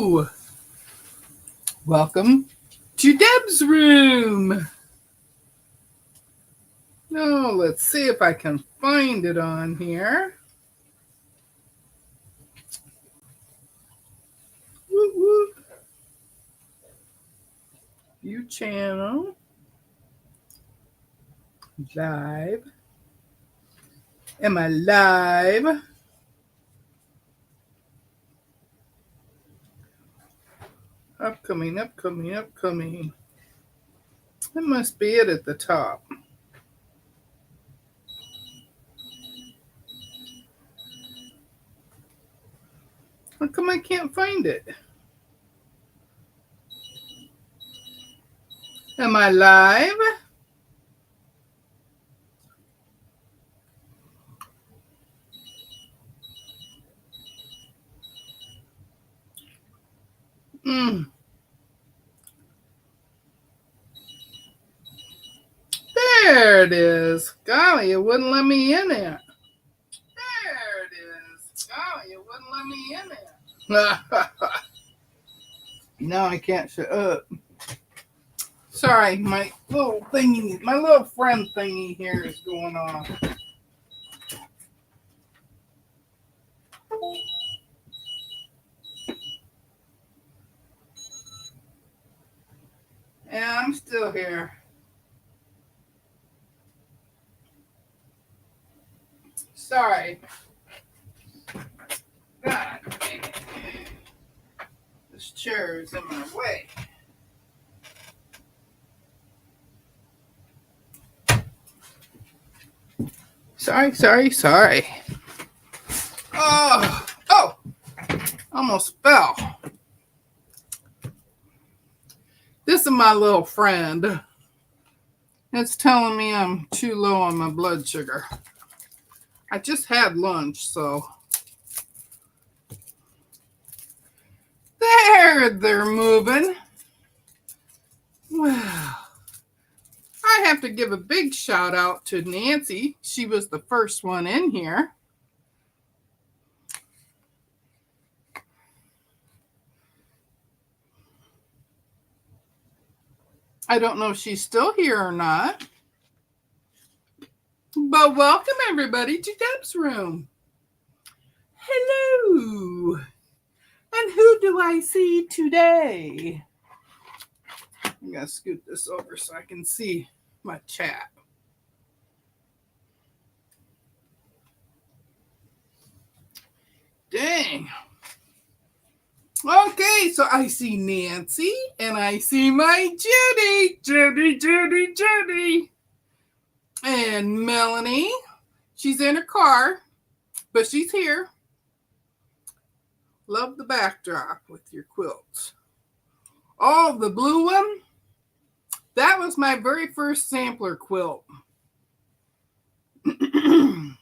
Hello! Welcome to Deb's room. Now, let's see if I can find it on here. Woo woo. View channel. Live. Am I live? Upcoming. That must be it at the top. How come I can't find it? Am I live? There it is. Golly, it wouldn't let me in it. There it is. Golly, it wouldn't let me in it. Now I can't shut up. Sorry, my little friend thingy here is going on. Yeah, I'm still here. Sorry. God, this chair is in my way. Sorry. Oh, almost fell. This is my little friend. It's telling me I'm too low on my blood sugar. I just had lunch, so. There, they're moving. Well, I have to give a big shout out to Nancy. She was the first one in here. I don't know if she's still here or not. But welcome everybody to Deb's room. Hello. And who do I see today? I'm going to scoot this over so I can see my chat. Dang. Okay, so I see Nancy and I see my Judy. And Melanie. She's in her car, but she's here. Love the backdrop with your quilts. Oh, the blue one. That was my very first sampler quilt. And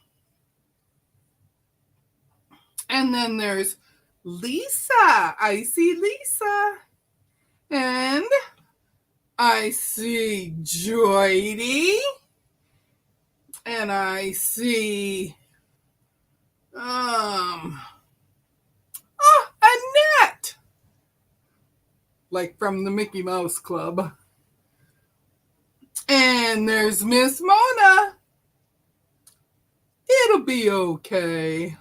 then there's Lisa. I see Lisa. And I see Joydy. And I see Annette. Like from the Mickey Mouse Club. And there's Miss Mona. It'll be okay.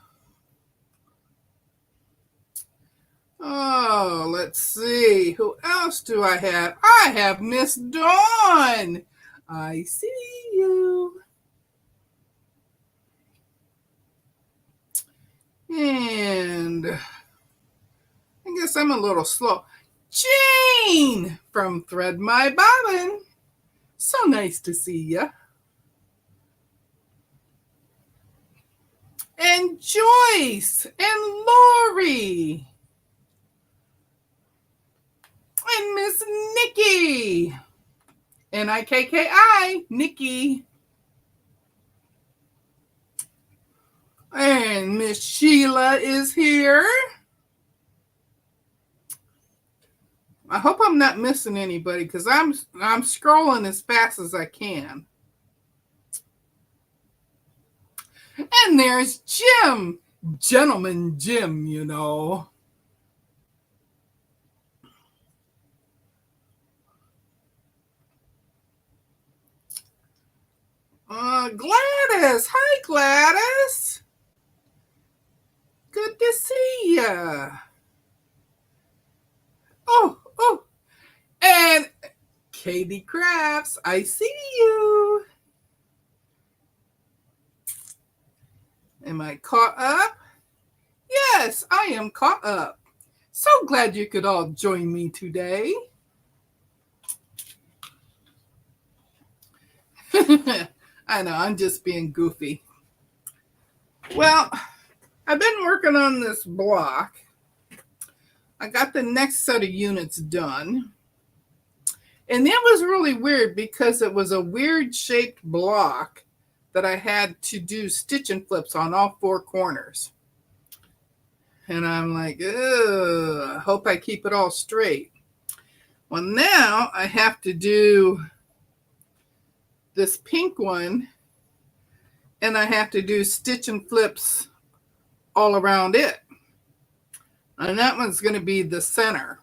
Oh, let's see. Who else do I have? I have Miss Dawn. I see you. And I guess I'm a little slow. Jane from Thread My Bobbin. So nice to see you. And Joyce and Lori. And Miss Nikki. Nikki, Nikki. And Miss Sheila is here. I hope I'm not missing anybody because I'm scrolling as fast as I can. And there's Jim. Gentleman Jim, you know. Gladys. Hi, Gladys. Good to see ya. Oh. And Katie Crafts, I see you. Am I caught up? Yes, I am caught up. So glad you could all join me today. I know, I'm just being goofy. Well, I've been working on this block. I got the next set of units done. And it was really weird because it was a weird shaped block that I had to do stitch and flips on all four corners. And I'm like, I hope I keep it all straight. Well, now I have to do this pink one, and I have to do stitch and flips all around it. And that one's going to be the center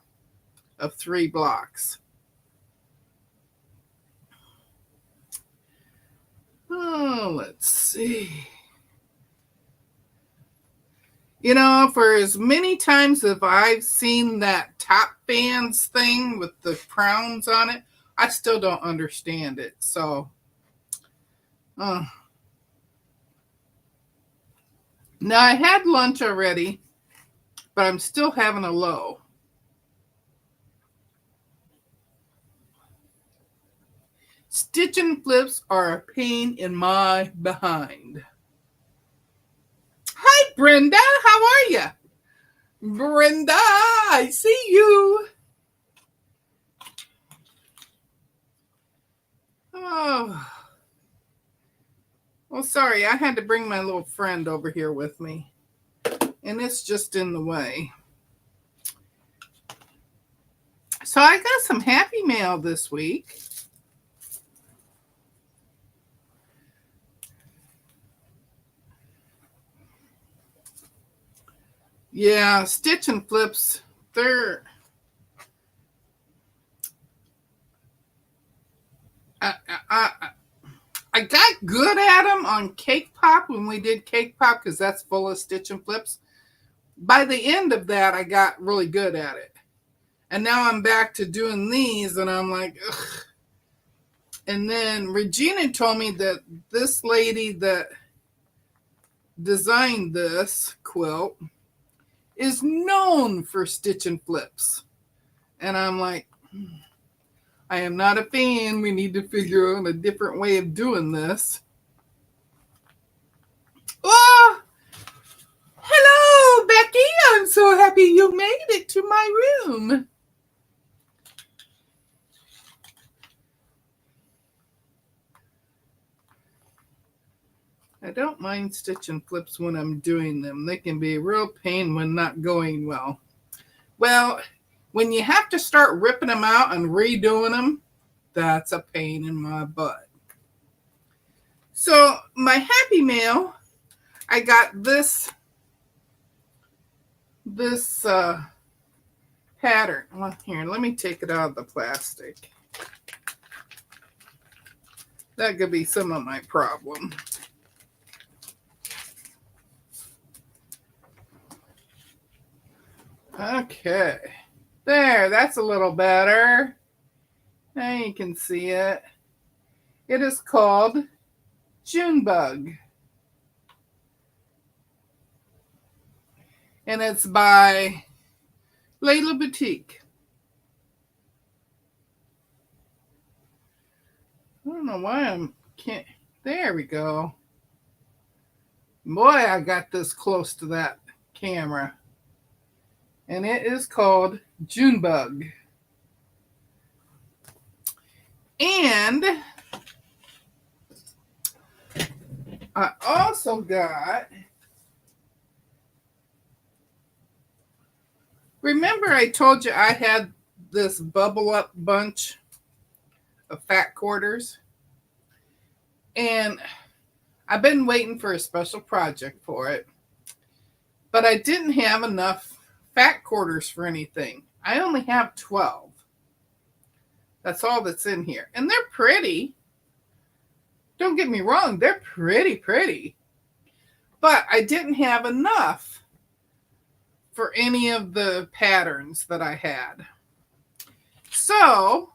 of 3 blocks. Oh, let's see. You know, for as many times as I've seen that top bands thing with the crowns on it, I still don't understand it. So, now I had lunch already, but I'm still having a low. Stitch and flips are a pain in my behind. Hi, Brenda. How are you? Brenda, I see you. Oh. Well, sorry. I had to bring my little friend over here with me. And it's just in the way. So I got some happy mail this week. Yeah, stitch and flips, they're... I got good at them on Cake Pop when we did Cake Pop because that's full of stitch and flips. By the end of that, I got really good at it. And now I'm back to doing these, and I'm like, ugh. And then Regina told me that this lady that designed this quilt is known for stitch and flips. And I'm like, I am not a fan. We need to figure out a different way of doing this. Oh, hello, Becky. I'm so happy you made it to my room. I don't mind stitch and flips when I'm doing them. They can be a real pain when not going well. Well, when you have to start ripping them out and redoing them, that's a pain in my butt. So my happy mail, I got this pattern. Well, here, let me take it out of the plastic. That could be some of my problem. Okay. There, that's a little better. Now you can see it. It is called Junebug. And it's by Layla Boutique. I don't know why I can't. There we go. Boy, I got this close to that camera. And it is called Junebug. And I also got, remember I told you I had this bubble up bunch of fat quarters? And I've been waiting for a special project for it. But I didn't have enough fat quarters for anything. I only have 12. That's all that's in here. And they're pretty. Don't get me wrong, they're pretty. But I didn't have enough for any of the patterns that I had. So,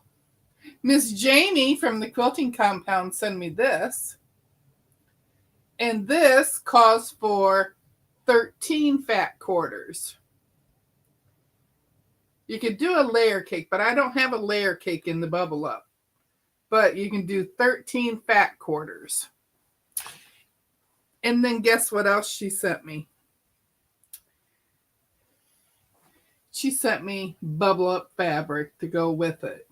Miss Jamie from the Quilting Compound sent me this. And this calls for 13 fat quarters. You could do a layer cake, but I don't have a layer cake in the Bubble Up. But you can do 13 fat quarters. And then guess what else she sent me? She sent me Bubble Up fabric to go with it.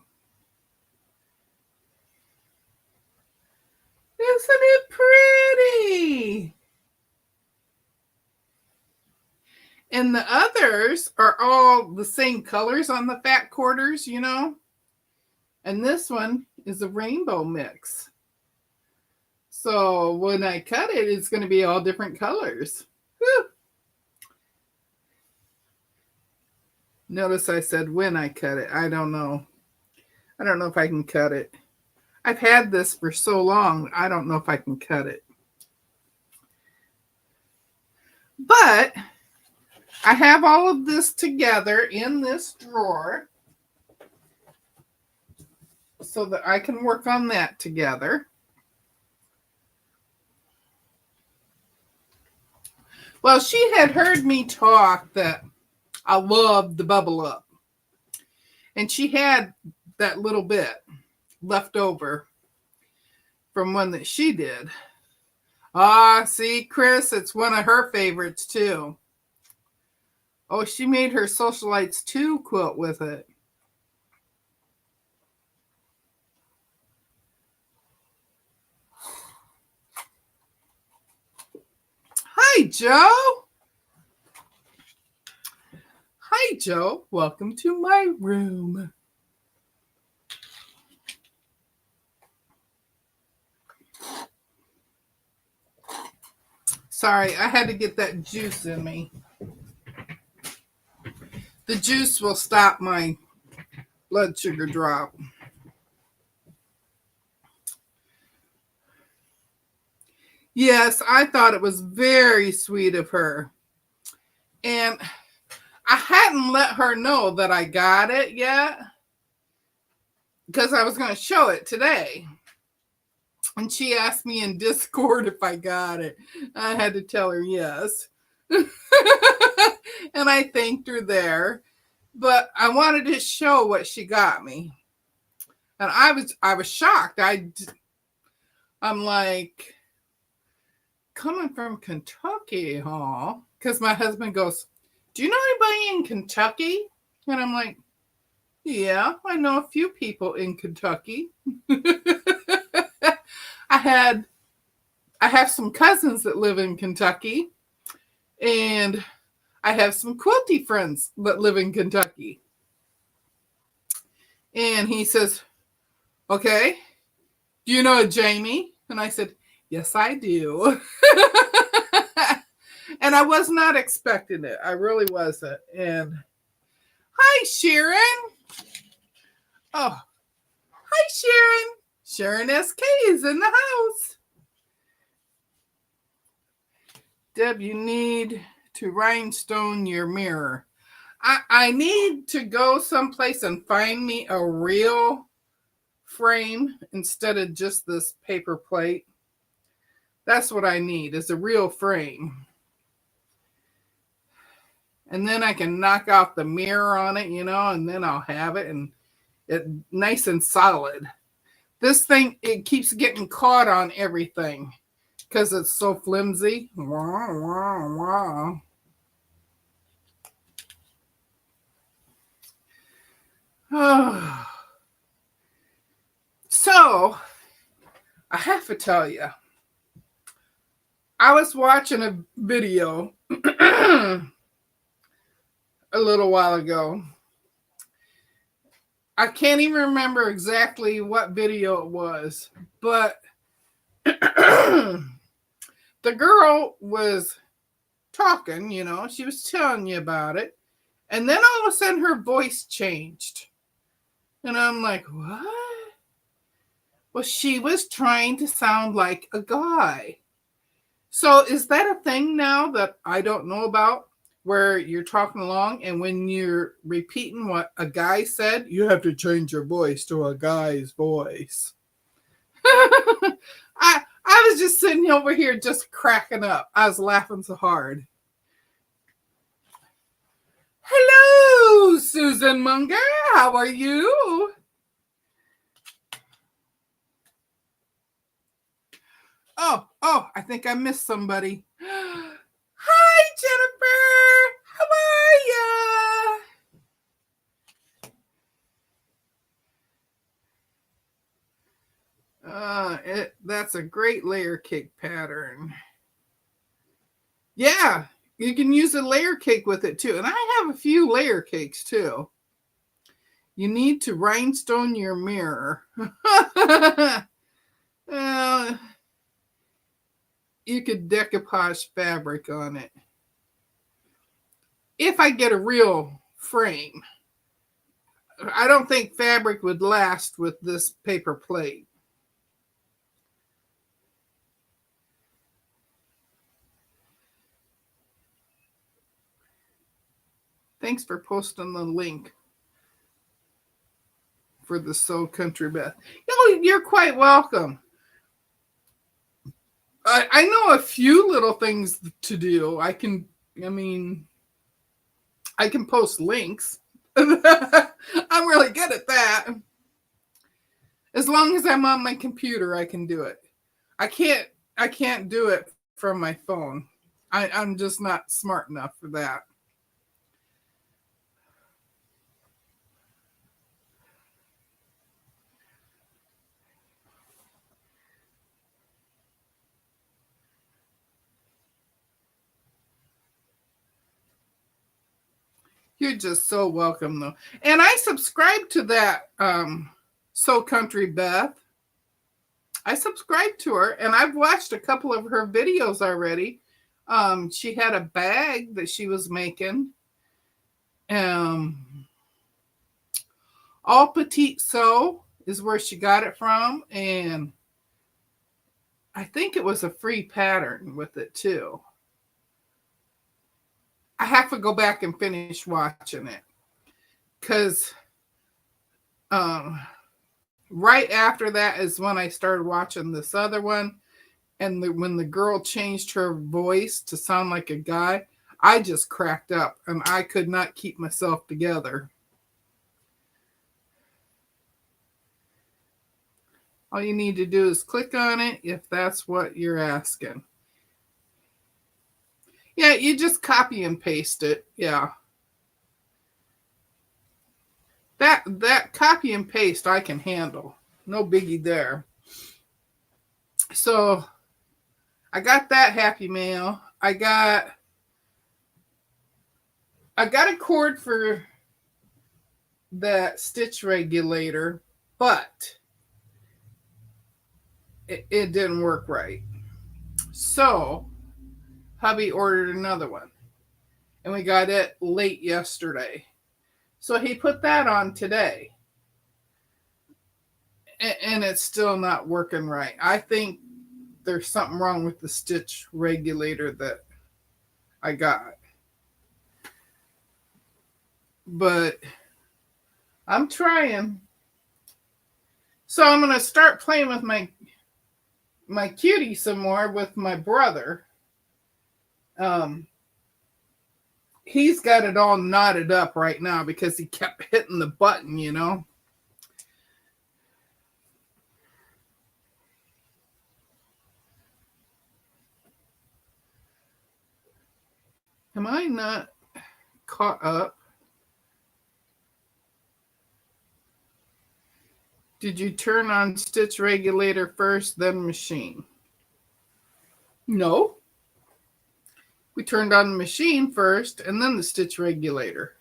Isn't it pretty? And the others are all the same colors on the fat quarters, you know. And this one is a rainbow mix. So when I cut it, it's going to be all different colors. Whew. Notice I said when I cut it. I don't know. I don't know if I can cut it. I've had this for so long, I don't know if I can cut it. But I have all of this together in this drawer so that I can work on that together. Well, she had heard me talk that I love the Bubble Up. And she had that little bit left over from one that she did. Ah, see, Chris, it's one of her favorites too. Oh, she made her Socialites 2 quilt with it. Hi, Joe. Hi, Joe. Welcome to my room. Sorry, I had to get that juice in me. The juice will stop my blood sugar drop. Yes, I thought it was very sweet of her. And I hadn't let her know that I got it yet because I was going to show it today. And she asked me in Discord if I got it. I had to tell her yes. And I thanked her there. But I wanted to show what she got me. And I was shocked. I'm like, coming from Kentucky, huh? Because my husband goes, do you know anybody in Kentucky? And I'm like, yeah, I know a few people in Kentucky. I have some cousins that live in Kentucky, and I have some quilty friends that live in Kentucky. And he says, okay, do you know Jamie? And I said, yes, I do. And I was not expecting it. I really wasn't. And hi, Sharon. Oh, hi, Sharon. Sharon SK is in the house. Deb, you need to rhinestone your mirror. I need to go someplace and find me a real frame instead of just this paper plate. That's what I need, is a real frame. And then I can knock out the mirror on it, you know, and then I'll have it and it nice and solid. This thing, it keeps getting caught on everything because it's so flimsy. Wah, wah, wah. Oh. So, I have to tell you, I was watching a video a little while ago. I can't even remember exactly what video it was, but the girl was talking, you know, she was telling you about it, and then all of a sudden her voice changed. And I'm like, what? Well, she was trying to sound like a guy. So is that a thing now that I don't know about? Where you're talking along and when you're repeating what a guy said, you have to change your voice to a guy's voice. I was just sitting over here just cracking up. I was laughing so hard. Hello, Susan Munger. How are you? Oh, I think I missed somebody. Hi, Jennifer. How are ya? That's a great layer cake pattern. Yeah, you can use a layer cake with it too. And I have a few layer cakes too. You need to rhinestone your mirror. You could decoupage fabric on it. If I get a real frame. I don't think fabric would last with this paper plate. Thanks for posting the link for the Soul Country Beth. Oh, you're quite welcome. I know a few little things to do. I can post links. I'm really good at that. As long as I'm on my computer, I can do it. I can't do it from my phone. I'm just not smart enough for that. You're just so welcome, though. And I subscribe to that Soul Country Beth. I subscribe to her, and I've watched a couple of her videos already. She had a bag that she was making. All Petite Sew is where she got it from, and I think it was a free pattern with it too. I have to go back and finish watching it because right after that is when I started watching this other one, and when the girl changed her voice to sound like a guy, I just cracked up and I could not keep myself together. All you need to do is click on it if that's what you're asking. Yeah, you just copy and paste it. Yeah. That copy and paste I can handle. No biggie there. So I got that happy mail. I got a cord for that stitch regulator, but it didn't work right. So hubby ordered another one, and we got it late yesterday. So he put that on today, and it's still not working right. I think there's something wrong with the stitch regulator that I got. But I'm trying. So I'm going to start playing with my cutie some more with my brother. He's got it all knotted up right now because he kept hitting the button, you know. Am I not caught up? Did you turn on stitch regulator first, then machine? No. We turned on the machine first and then the stitch regulator.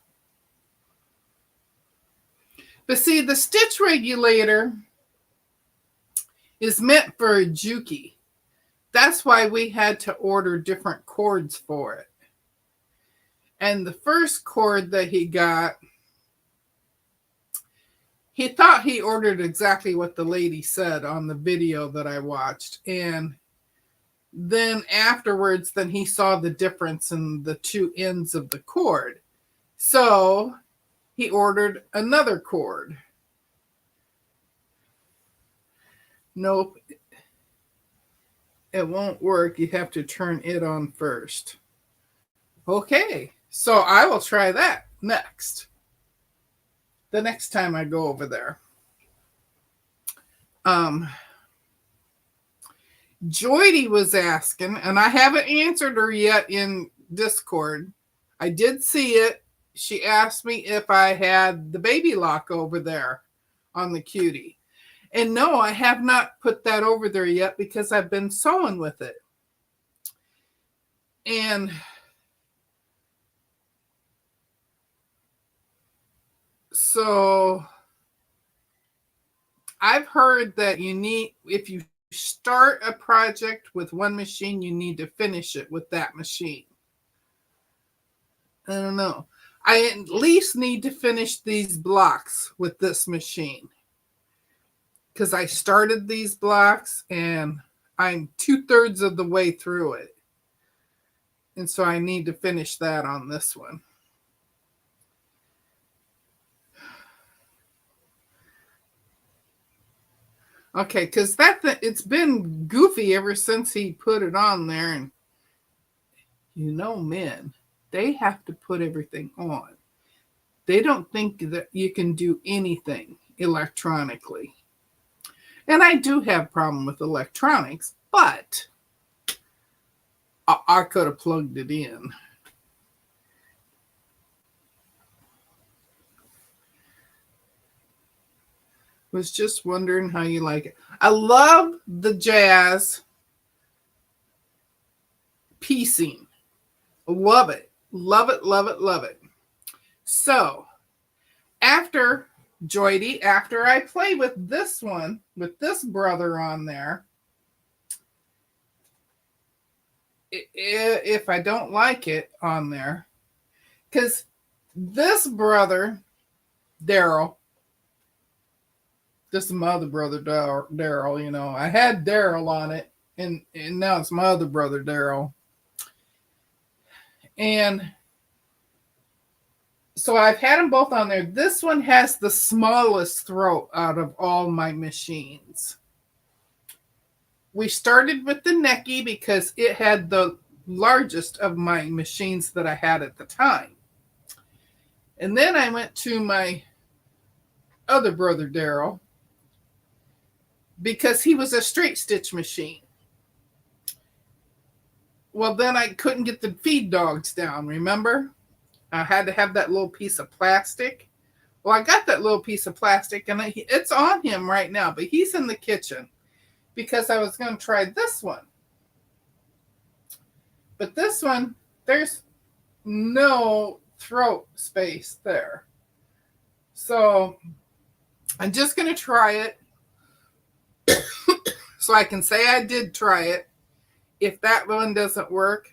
But see, the stitch regulator is meant for a Juki. That's why we had to order different cords for it. And the first cord that he got, he thought he ordered exactly what the lady said on the video that I watched. And then afterwards, then he saw the difference in the two ends of the cord. So he ordered another cord. Nope, it won't work. You have to turn it on first. Okay, so I will try that next. The next time I go over there. Joydy was asking, and I haven't answered her yet in Discord. I did see it. She asked me if I had the baby lock over there on the cutie. And no, I have not put that over there yet because I've been sewing with it. And so I've heard that you need, if you start a project with one machine, you need to finish it with that machine. I don't know. I at least need to finish these blocks with this machine. Because I started these blocks and I'm 2/3 of the way through it. And so I need to finish that on this one. Okay, because it's been goofy ever since he put it on there. And men, they have to put everything on. They don't think that you can do anything electronically. And I do have a problem with electronics, but I could have plugged it in. Was just wondering how you like it. I love the jazz piecing. Love it. Love it, love it, love it. So, after Joydy, after I play with this one, with this brother on there, if I don't like it on there, because this brother, Daryl, this is my other brother, Daryl, I had Daryl on it, and now it's my other brother, Daryl. And so I've had them both on there. This one has the smallest throat out of all my machines. We started with the Necky because it had the largest of my machines that I had at the time. And then I went to my other brother, Daryl, because he was a straight stitch machine. Well, then I couldn't get the feed dogs down, remember? I had to have that little piece of plastic. Well, I got that little piece of plastic, and it's on him right now, but he's in the kitchen because I was going to try this one. But this one, there's no throat space there. So I'm just going to try it so I can say I did try it. If that one doesn't work,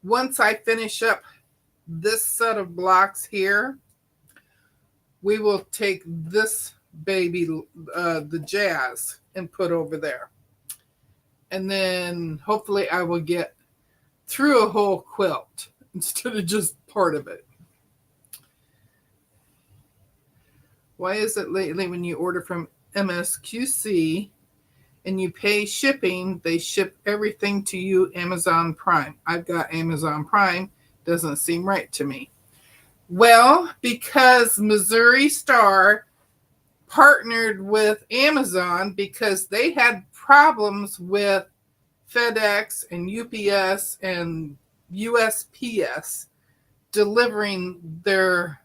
once I finish up this set of blocks here, we will take this baby, the jazz, and put over there. And then hopefully I will get through a whole quilt instead of just part of it. Why is it lately when you order from MSQC and you pay shipping, they ship everything to you Amazon Prime? I've got Amazon Prime. Doesn't seem right to me. Well, because Missouri Star partnered with Amazon because they had problems with FedEx and UPS and USPS delivering their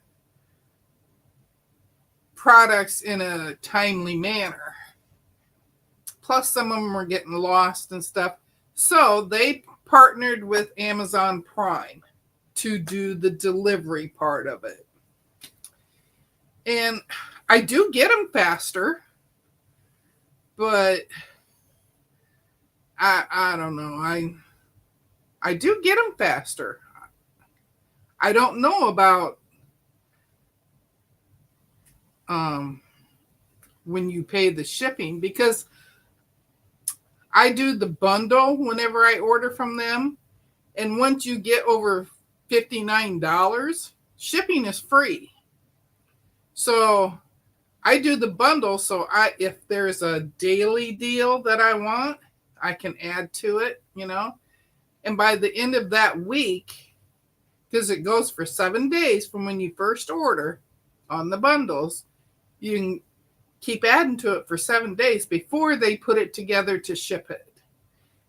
products in a timely manner. Plus, some of them were getting lost and stuff. So they partnered with Amazon Prime to do the delivery part of it. And I do get them faster, but I don't know. I do get them faster. I don't know about when you pay the shipping, because I do the bundle whenever I order from them. And once you get over $59, shipping is free. So I do the bundle. So if there's a daily deal that I want, I can add to it, And by the end of that week, because it goes for 7 days from when you first order on the bundles, you can keep adding to it for 7 days before they put it together to ship it.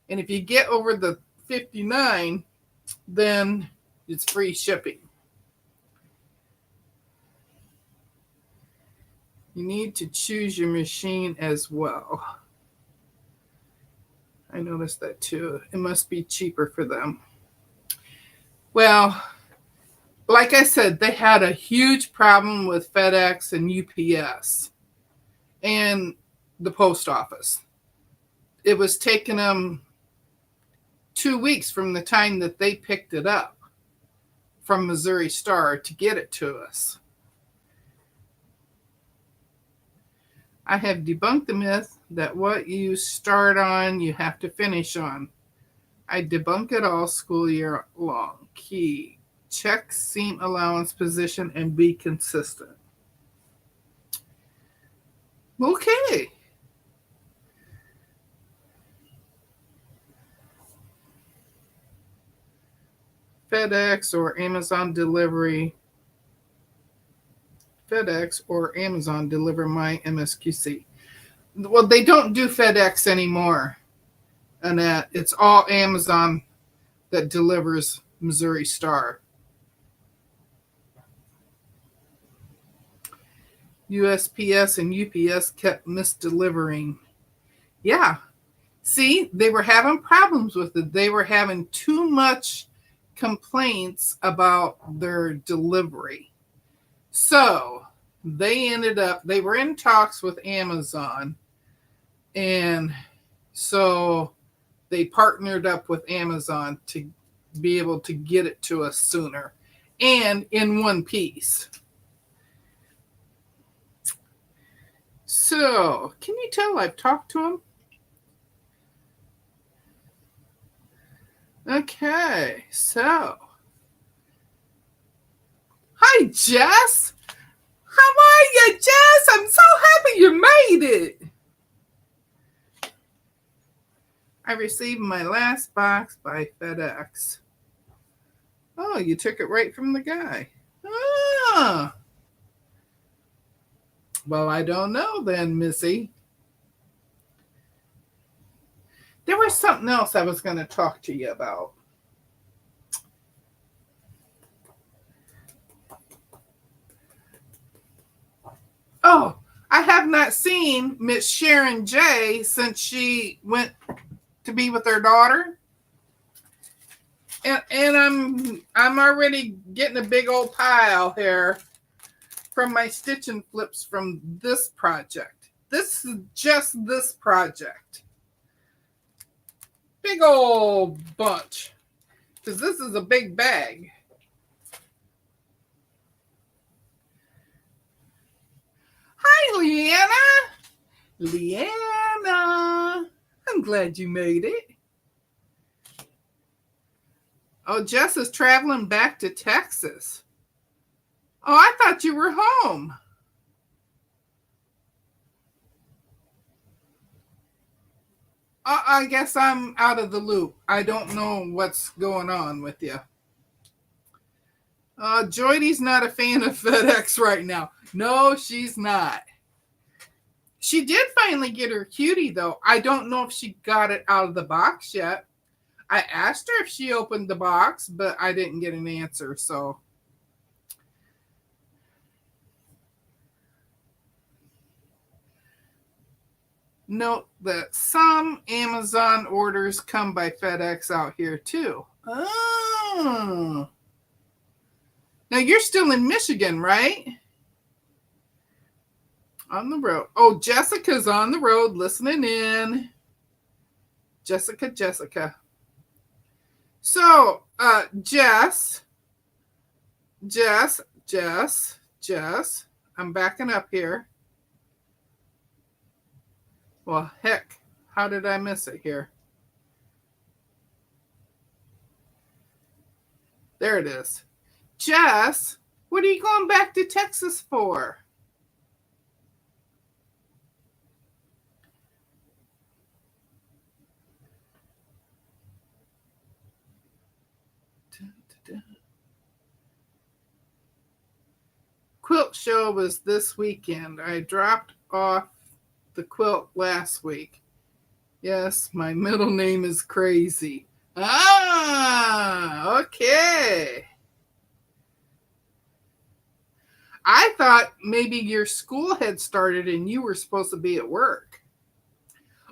And if you get over the 59, then it's free shipping. You need to choose your machine as well. I noticed that too. It must be cheaper for them. Well, like I said, they had a huge problem with FedEx and UPS and the post office. It was taking them 2 weeks from the time that they picked it up from Missouri Star to get it to us. I have debunked the myth that what you start on, you have to finish on. I debunk it all school year long. Key: check seam allowance position and be consistent. Okay. FedEx or Amazon delivery. FedEx or Amazon deliver my MSQC. Well, they don't do FedEx anymore, Annette. It's all Amazon that delivers Missouri Star. USPS and UPS kept misdelivering. Yeah. See, they were having problems with it. They were having too much complaints about their delivery. So they were in talks with Amazon. And so they partnered up with Amazon to be able to get it to us sooner and in one piece. So, can you tell I've talked to him? Okay, so. Hi, Jess. How are you, Jess? I'm so happy you made it. I received my last box by FedEx. Oh, you took it right from the guy. Ah. Well, I don't know then, Missy. There was something else I was going to talk to you about. Oh, I have not seen Miss Sharon J. since she went to be with her daughter. And I'm already getting a big old pile here from my stitch and flips from this project. This is just this project. Big old bunch. Because this is a big bag. Hi, Leanna. Leanna. I'm glad you made it. Oh, Jess is traveling back to Texas. Oh, I thought you were home. I guess I'm out of the loop. I don't know what's going on with you. Joydy's not a fan of FedEx right now. No, she's not. She did finally get her cutie, though. I don't know if she got it out of the box yet. I asked her if she opened the box, but I didn't get an answer, so. Note that some Amazon orders come by FedEx out here, too. Oh. Now, you're still in Michigan, right? On the road. Oh, Jessica's on the road listening in. Jessica. So, Jess. I'm backing up here. Well, heck, how did I miss it here? There it is. Jess, what are you going back to Texas for? Quilt show was this weekend. I dropped off the quilt last week. Yes, my middle name is Crazy. Ah, okay. I thought maybe your school had started and you were supposed to be at work.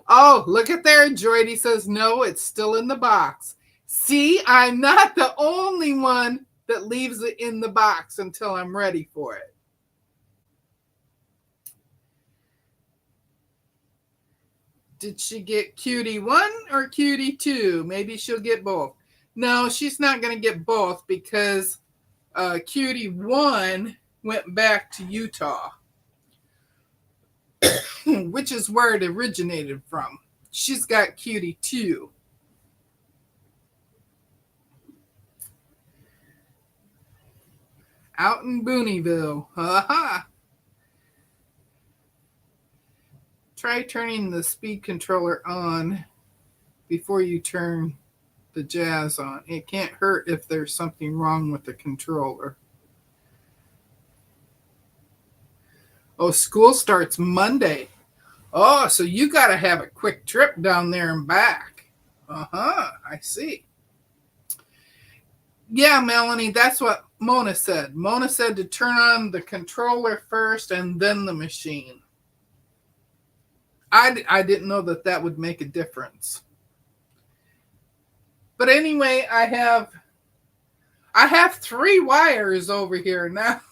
Oh, look at there. Joydy says, no, it's still in the box. See, I'm not the only one that leaves it in the box until I'm ready for it. Did she get Cutie 1 or Cutie 2? Maybe she'll get both. No, she's not going to get both because Cutie 1 went back to Utah, which is where it originated from. She's got Cutie 2. Out in Booneyville. Ha-ha. Try turning the speed controller on before you turn the jazz on. It can't hurt if there's something wrong with the controller. Oh, school starts Monday. Oh, so you got to have a quick trip down there and back. Uh-huh, I see. Yeah, Melanie, that's what Mona said. Mona said to turn on the controller first and then the machine. I didn't know that would make a difference. But anyway, I have 3 wires over here now.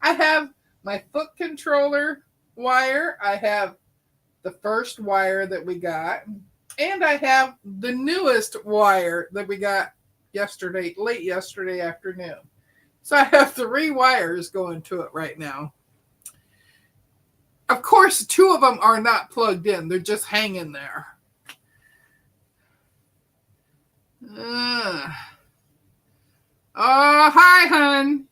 I have my foot controller wire. I have the first wire that we got. And I have the newest wire that we got late yesterday afternoon. So I have 3 wires going to it right now. Of course, 2 of them are not plugged in. They're just hanging there. Oh, hi, hun.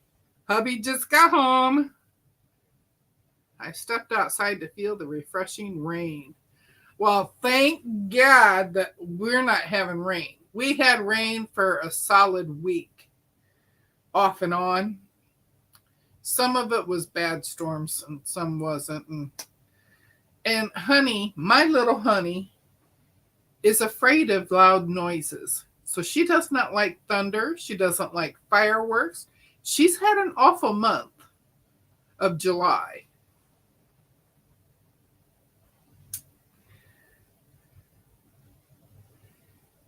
Hubby just got home. I stepped outside to feel the refreshing rain. Well, thank God that we're not having rain. We had rain for a solid week, off and on. Some of it was bad storms and some wasn't. And honey, my little honey, is afraid of loud noises. So she does not like thunder. She doesn't like fireworks. She's had an awful month of July.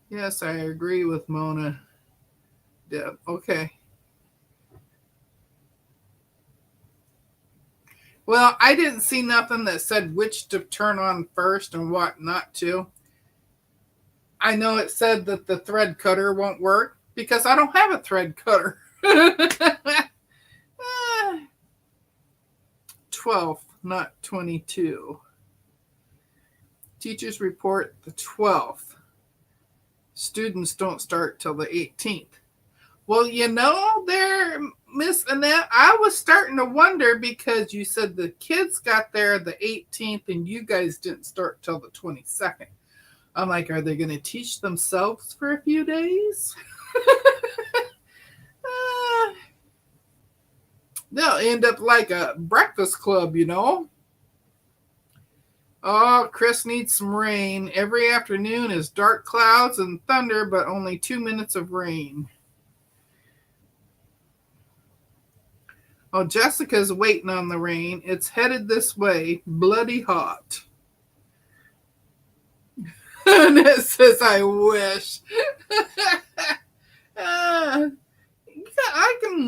Yes, I agree with Mona. Deb. Okay. Well, I didn't see nothing that said which to turn on first and what not to. I know it said that the thread cutter won't work because I don't have a thread cutter. 12th, not 22. Teachers report the 12th. Students don't start till the 18th. Well, there, Miss Annette, I was starting to wonder because you said the kids got there the 18th and you guys didn't start till the 22nd. I'm like, are they going to teach themselves for a few days? They'll end up like a breakfast club, Oh, Chris needs some rain. Every afternoon is dark clouds and thunder, but only 2 minutes of rain. Oh, Jessica's waiting on the rain. It's headed this way, bloody hot. And it says, I wish. I'm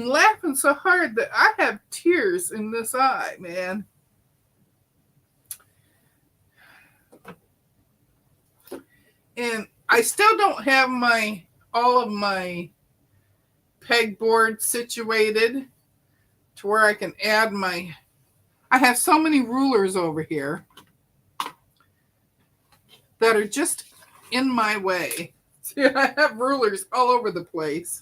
laughing so hard that I have tears in this eye, man. And I still don't have all of my pegboard situated to where I can add I have so many rulers over here that are just in my way. See, I have rulers all over the place.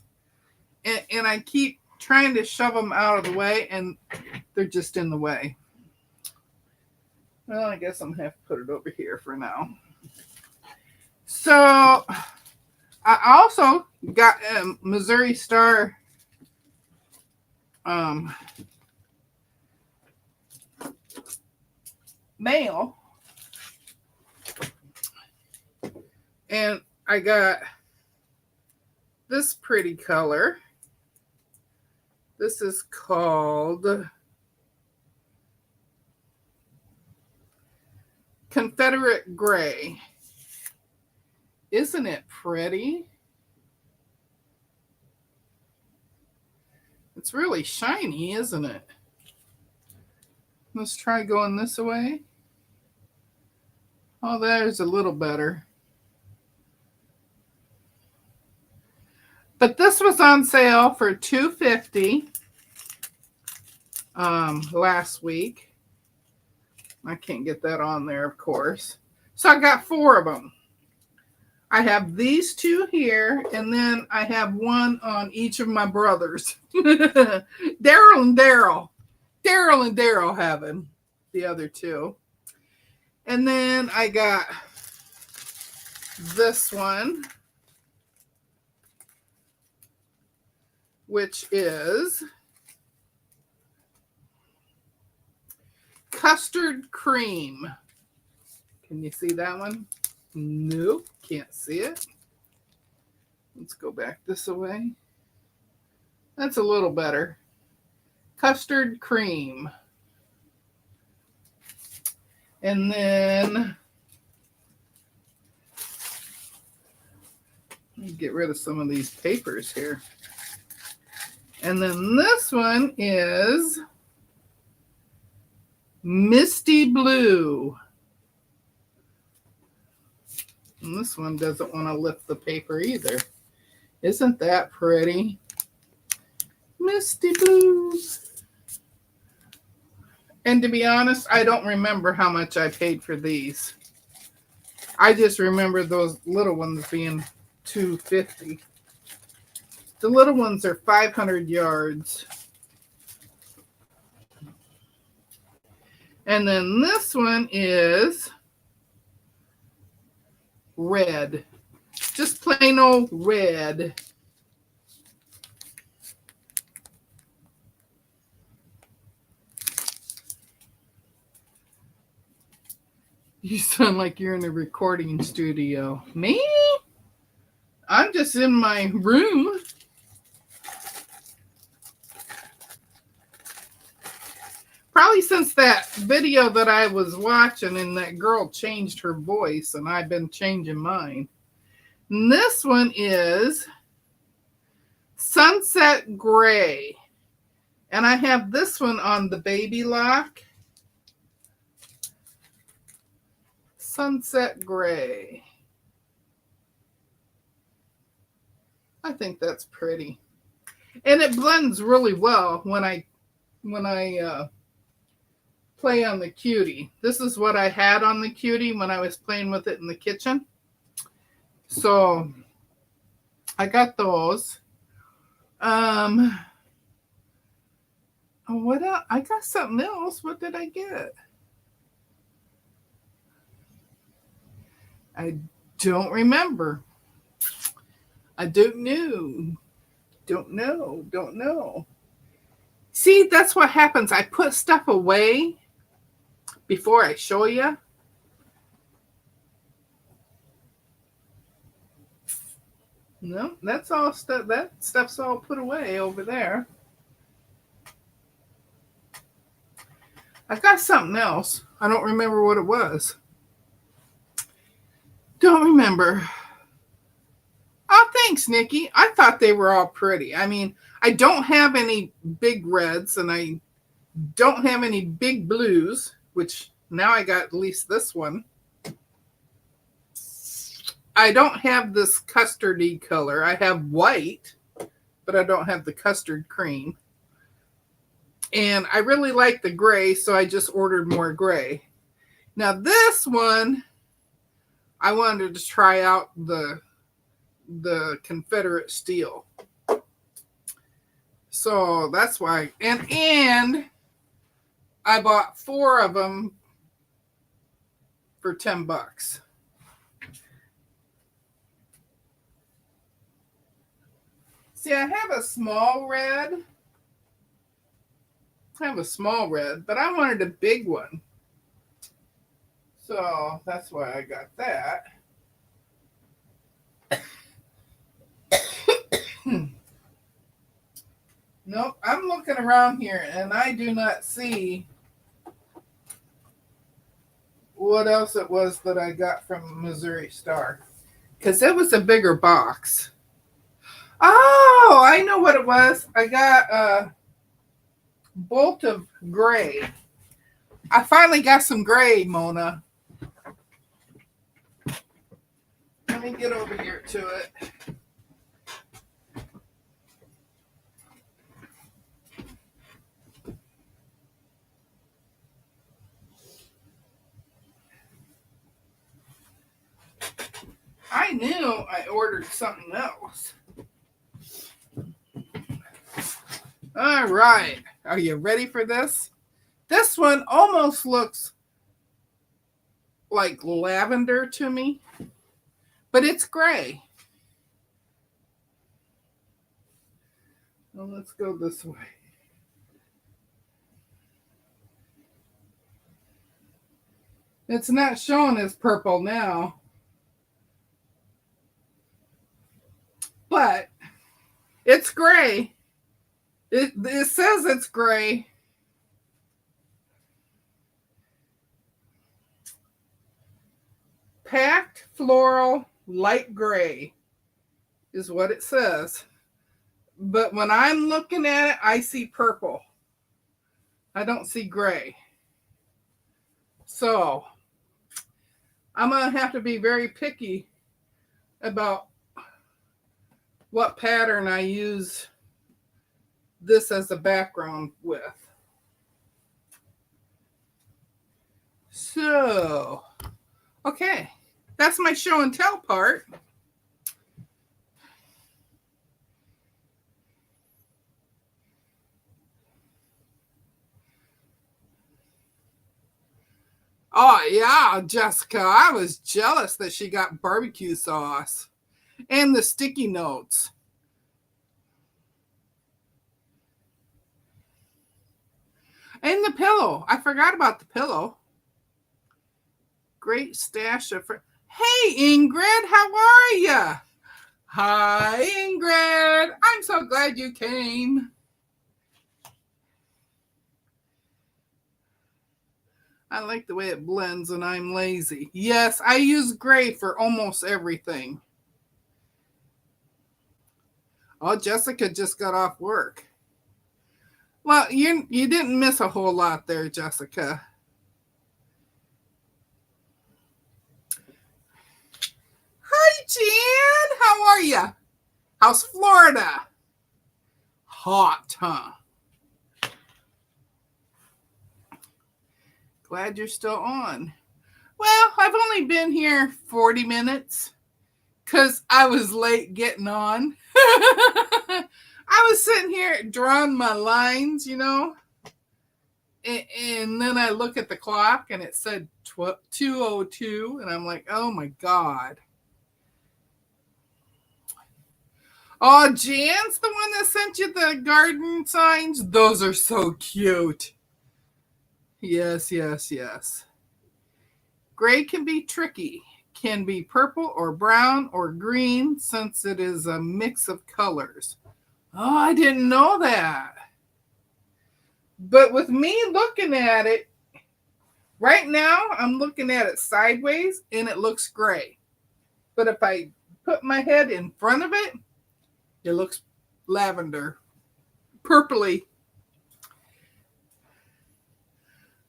And I keep trying to shove them out of the way, and they're just in the way. Well, I guess I'm going to have to put it over here for now. So, I also got Missouri Star mail. And I got this pretty color. This is called Confederate Gray. Isn't it pretty? It's really shiny, isn't it? Let's try going this way. Oh, there's a little better. But this was on sale for $2.50 last week. I can't get that on there, of course. So I got 4 of them. I have these 2 here, and then I have one on each of my brothers. Daryl and Daryl. Daryl and Daryl have them, the other 2. And then I got this one, which is Custard Cream. Can you see that one? Nope, can't see it. Let's go back this way. That's a little better. Custard Cream. And then let me get rid of some of these papers here. And then this one is Misty Blue. And this one doesn't want to lift the paper either. Isn't that pretty? Misty Blue. And to be honest, I don't remember how much I paid for these. I just remember those little ones being $2.50. The little ones are 500 yards. And then this one is red. Just plain old red. You sound like you're in a recording studio. Me? I'm just in my room. Probably since that video that I was watching and that girl changed her voice and I've been changing mine. And this one is Sunset Gray. And I have this one on the baby lock. Sunset Gray. I think that's pretty. And it blends really well when I play on the Cutie. This is what I had on the Cutie when I was playing with it in the kitchen. So I got those. What else? I got something else. What did I get? I don't remember. I don't know. Don't know. See, that's what happens. I put stuff away before I show you. No, that's all stuff. That stuff's all put away over there. I got something else. I don't remember what it was. Don't remember. Oh, thanks, Nikki. I thought they were all pretty. I mean, I don't have any big reds and I don't have any big blues, which now I got at least this one. I don't have this custardy color. I have white, but I don't have the custard cream. And I really like the gray, so I just ordered more gray. Now this one, I wanted to try out the Confederate steel. So that's why. And I bought 4 of them for $10. See, I have a small red. But I wanted a big one. So that's why I got that. Nope, I'm looking around here and I do not see what else it was that I got from Missouri Star. Because it was a bigger box. Oh, I know what it was. I got a bolt of gray. I finally got some gray, Mona. Let me get over here to it. I knew I ordered something else. All right. Are you ready for this? This one almost looks like lavender to me, but it's gray. Well, let's go this way. It's not showing as purple now, but it's gray. It says it's gray. Packed floral light gray is what it says. But when I'm looking at it, I see purple. I don't see gray. So I'm going to have to be very picky about what pattern I use this as a background with. So, okay, that's my show and tell part. Oh, yeah, Jessica, I was jealous that she got barbecue sauce and the sticky notes. And the pillow. I forgot about the pillow. Great stash of... Hey, Ingrid, how are you? Hi, Ingrid. I'm so glad you came. I like the way it blends and I'm lazy. Yes, I use gray for almost everything. Oh, Jessica just got off work. Well, you didn't miss a whole lot there, Jessica. Hi, Jan. How are you? How's Florida? Hot, huh? Glad you're still on. Well, I've only been here 40 minutes because I was late getting on. I was sitting here drawing my lines, you know, and then I look at the clock and it said 2:02, and I'm like, oh my God. Oh, Jan's the one that sent you the garden signs? Those are so cute. Yes, yes, yes. Gray can be tricky. Can be purple or brown or green since it is a mix of colors. Oh, I didn't know that. But with me looking at it, right now I'm looking at it sideways and it looks gray. But if I put my head in front of it, it looks lavender, purpley.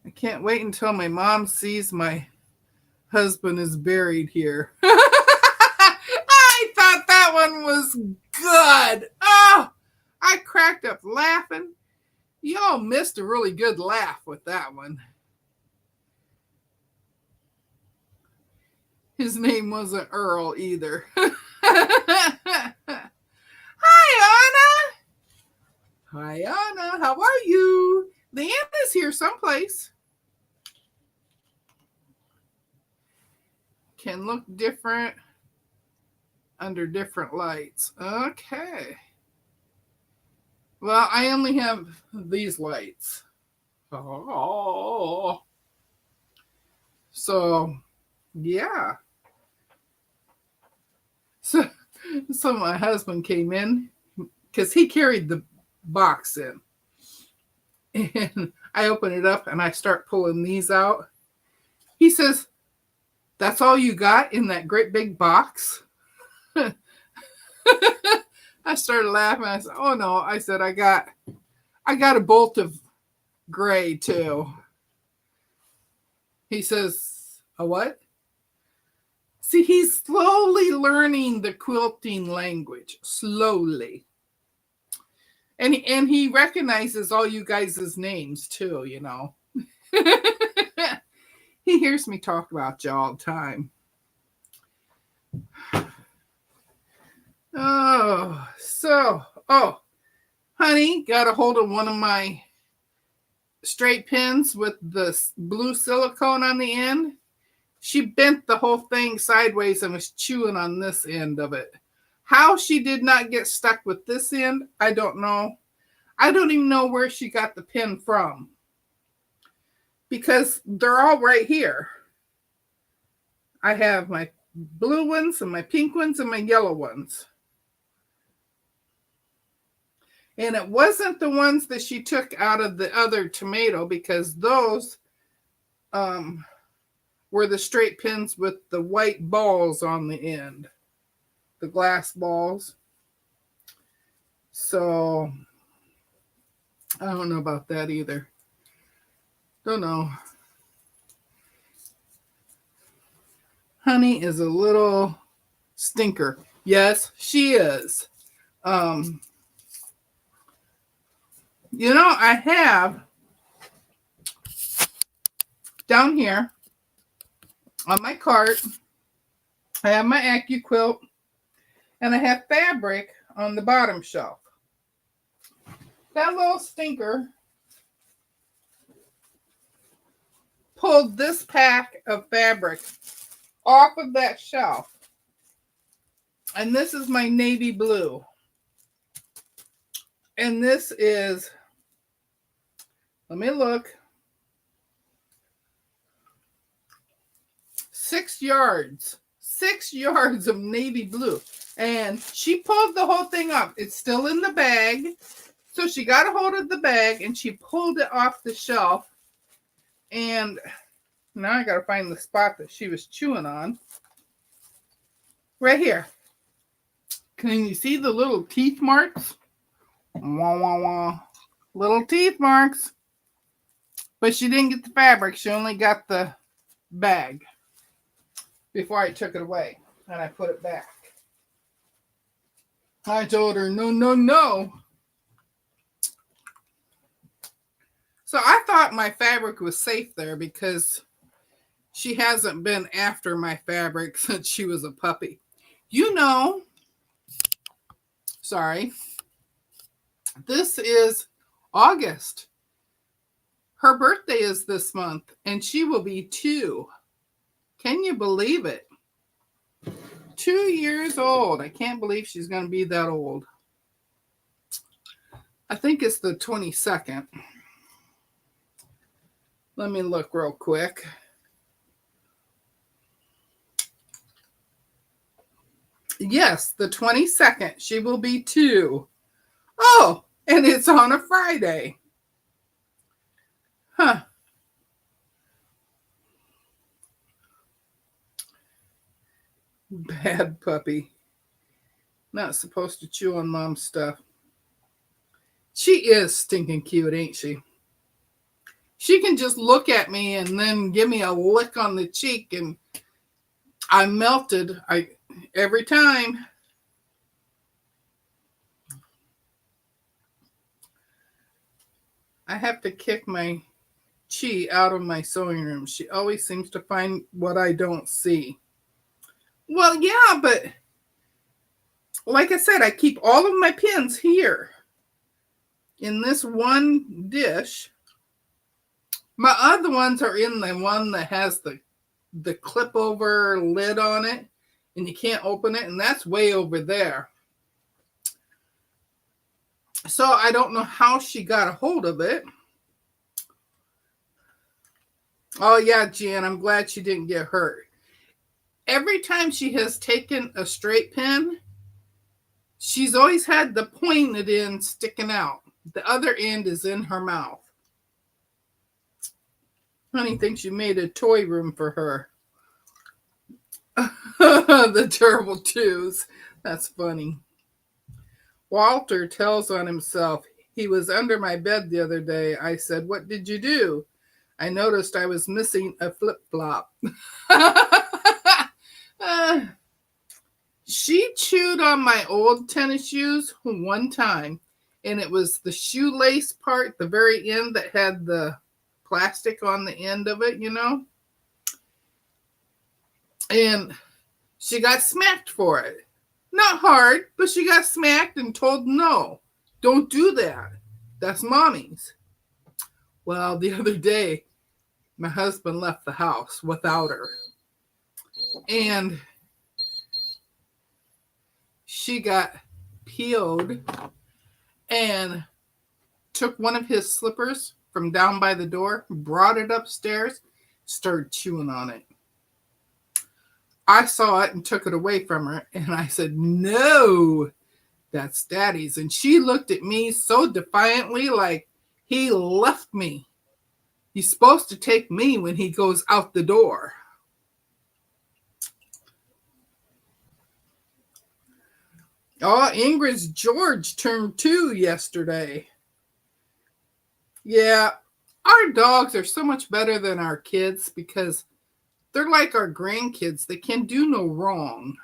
I can't wait until my mom sees my husband is buried here. I thought that one was good. Oh, I cracked up laughing. Y'all missed a really good laugh with that one. His name wasn't Earl either. Hi, Anna. Hi, Anna. How are you? The Anna's here someplace. Can look different under different lights. Okay. Well, I only have these lights. Oh. So, yeah. So my husband came in because he carried the box in. And I open it up and I start pulling these out. He says, "That's all you got in that great big box?" I started laughing. I said, "Oh no." I said, I got a bolt of gray too. He says, "A what?" See, he's slowly learning the quilting language. Slowly. And he recognizes all you guys' names too, you know. He hears me talk about you all the time. Honey got a hold of one of my straight pins with the blue silicone on the end. She bent the whole thing sideways and was chewing on this end of it. How she did not get stuck with this end, I don't know. I don't even know where she got the pin from, because they're all right here. I have my blue ones and my pink ones and my yellow ones. And it wasn't the ones that she took out of the other tomato, because those were the straight pins with the white balls on the end, the glass balls. So I don't know about that either. Don't know. Honey is a little stinker. Yes, she is. You know, I have down here on my cart, I have my AccuQuilt, and I have fabric on the bottom shelf. That little stinker pulled this pack of fabric off of that shelf. And this is my navy blue. And this is, let me look, 6 yards. 6 yards of navy blue. And she pulled the whole thing up. It's still in the bag. So she got a hold of the bag and she pulled it off the shelf. And now I got to find the spot that she was chewing on. Right here. Can you see the little teeth marks? Wah, wah, wah. Little teeth marks. But she didn't get the fabric. She only got the bag before I took it away and I put it back. I told her, no, no, no. So I thought my fabric was safe there, because she hasn't been after my fabric since she was a puppy. You know, sorry, this is August. Her birthday is this month, and she will be 2. Can you believe it? 2 years old. I can't believe she's going to be that old. I think it's the 22nd. Let me look real quick. Yes, the 22nd. She will be 2. Oh, and it's on a Friday. Huh. Bad puppy. Not supposed to chew on mom's stuff. She is stinking cute, ain't she? She can just look at me and then give me a lick on the cheek, and I'm melted. Every time. I have to kick my Chi out of my sewing room. She always seems to find what I don't see. Well, yeah, but like I said, I keep all of my pins here in this one dish. My other ones are in the one that has the clip over lid on it, and you can't open it, and that's way over there. So I don't know how she got a hold of it. Oh yeah, Jan, I'm glad she didn't get hurt. Every time she has taken a straight pin, she's always had the pointed end sticking out. The other end is in her mouth. Honey thinks you made a toy room for her. The terrible twos. That's funny. Walter tells on himself. He was under my bed the other day. I said, "What did you do?" I noticed I was missing a flip-flop. She chewed on my old tennis shoes one time, and it was the shoelace part, the very end that had the plastic on the end of it, and she got smacked for it. Not hard, but she got smacked and told, no, don't do that. That's mommy's. Well, the other day, my husband left the house without her. And she got PO'd and took one of his slippers from down by the door, brought it upstairs, started chewing on it. I saw it and took it away from her, and I said, no, that's Daddy's. And she looked at me so defiantly, like he left me. He's supposed to take me when he goes out the door. Oh, Ingrid's George turned 2 yesterday. Yeah, our dogs are so much better than our kids because they're like our grandkids. They can do no wrong.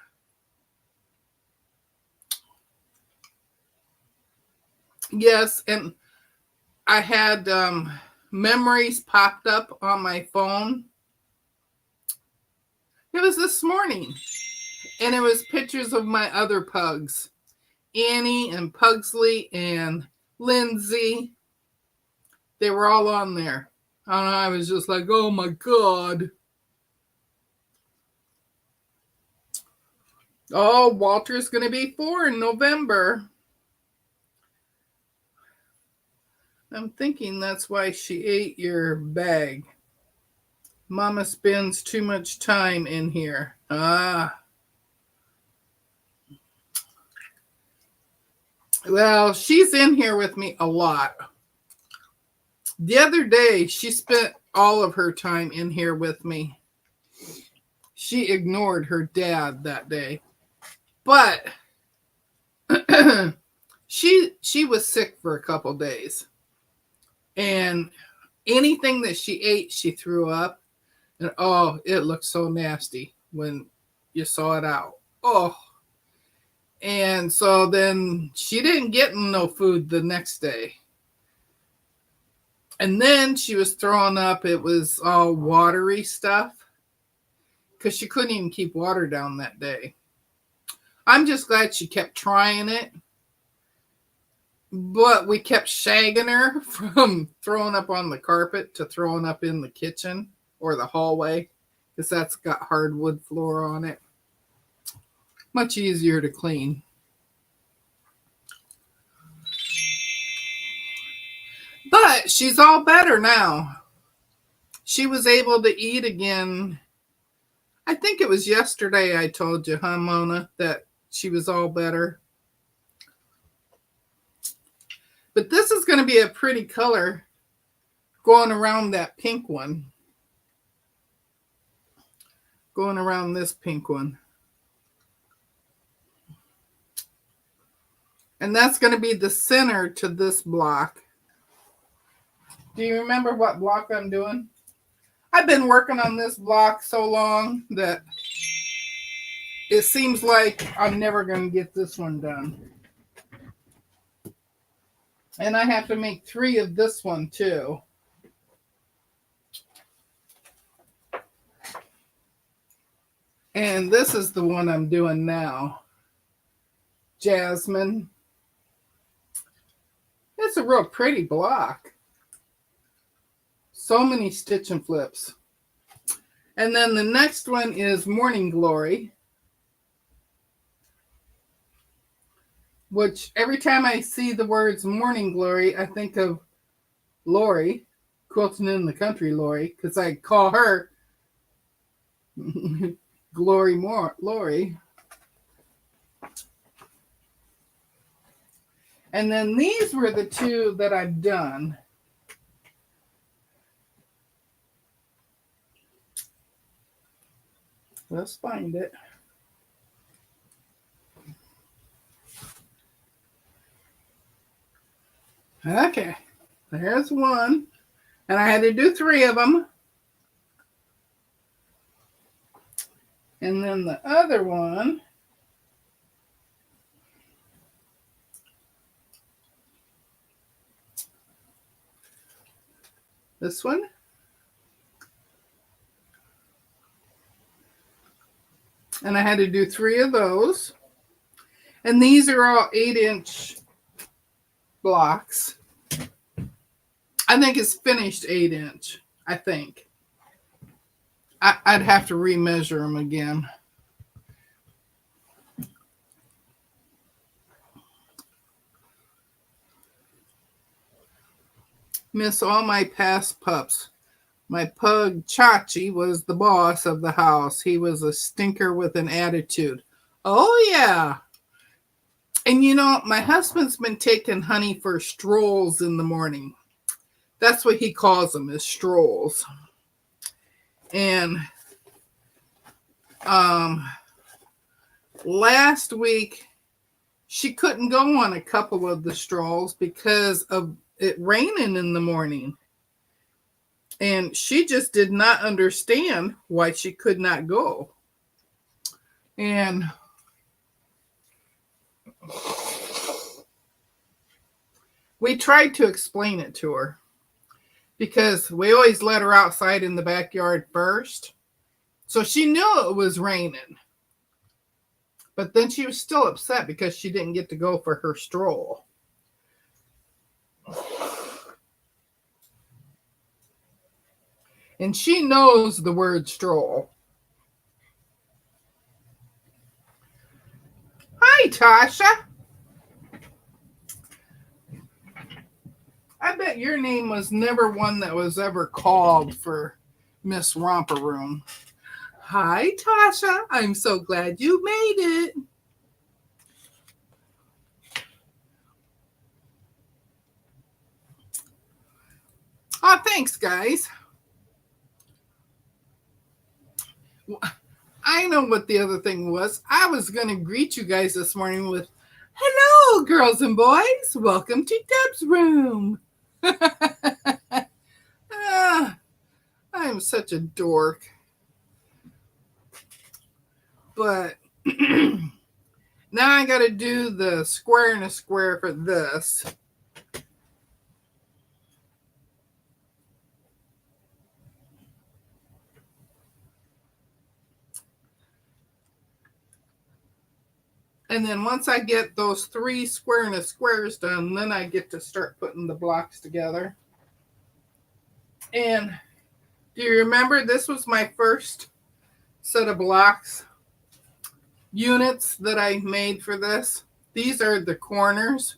Yes, and I had memories popped up on my phone. It was this morning. And it was pictures of my other pugs. Annie and Pugsley and Lindsay. They were all on there. And I was just like, oh my God. Oh, Walter's going to be 4 in November. I'm thinking that's why she ate your bag. Mama spends too much time in here. Well, she's in here with me a lot. The other day, she spent all of her time in here with me. She ignored her dad that day. But she was sick for a couple days. And anything that she ate, she threw up. And oh, it looked so nasty when you saw it out. Oh. And so then she didn't get no food the next day. And then she was throwing up. It was all watery stuff because she couldn't even keep water down that day. I'm just glad she kept trying it. But we kept shagging her from throwing up on the carpet to throwing up in the kitchen or the hallway because that's got hardwood floor on it. Much easier to clean. But she's all better now. She was able to eat again. I think it was yesterday I told you, huh, Mona, that she was all better. But this is going to be a pretty color going around that pink one. Going around this pink one. And that's going to be the center to this block. Do you remember what block I'm doing? I've been working on this block so long that it seems like I'm never going to get this one done. And I have to make 3 of this one too. And this is the one I'm doing now. Jasmine. It's a real pretty block. So many stitch and flips. And then the next one is Morning Glory, which every time I see the words Morning Glory, I think of Lori, Quilting in the Country Lori, because I call her Glory Lori. And then these were the 2 that I've done. Let's find it. Okay, there's one. And I had to do 3 of them. And then the other one, this one. And I had to do 3 of those. And these are all 8-inch blocks. I think it's finished 8-inch, I think. I'd have to remeasure them again. Miss all my past pups. My pug Chachi was the boss of the house. He was a stinker with an attitude. Oh, yeah. And you know, my husband's been taking Honey for strolls in the morning. That's what he calls them, is strolls. And last week, she couldn't go on a couple of the strolls because of it raining in the morning. And she just did not understand why she could not go. And we tried to explain it to her because we always let her outside in the backyard first. So she knew it was raining. But then she was still upset because she didn't get to go for her stroll. And she knows the word stroll. Hi, Tasha. I bet your name was never one that was ever called for Miss Romper Room. Hi, Tasha. I'm so glad you made it. Oh, thanks, guys. I know what the other thing was. I was going to greet you guys this morning with, hello, girls and boys. Welcome to Deb's room. I'm such a dork. But now I got to do the square and a square for this. And then once I get those 3 square and a squares done, then I get to start putting the blocks together. And do you remember this was my first set of blocks units that I made for this? These are the corners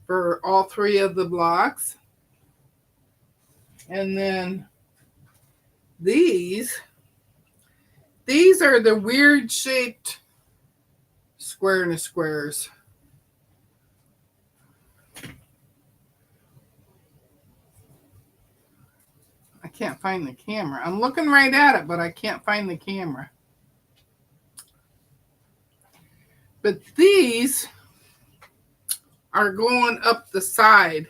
for all 3 of the blocks. And then these are the weird shaped square and a squares. I can't find the camera. I'm looking right at it, but I can't find the camera. But these are going up the side,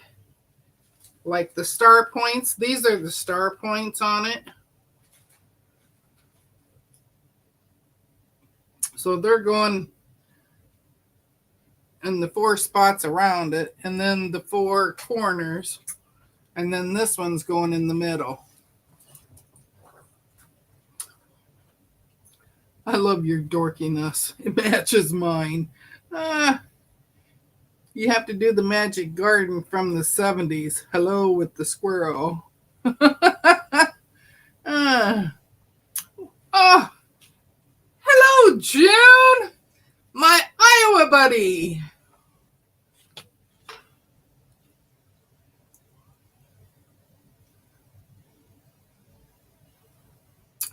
like the star points. These are the star points on it. So they're going and the 4 spots around it, and then the 4 corners, and then this one's going in the middle. I love your dorkiness. It matches mine. You have to do the Magic Garden from the 70s. Hello with the squirrel. Oh, hello, June, my Iowa buddy.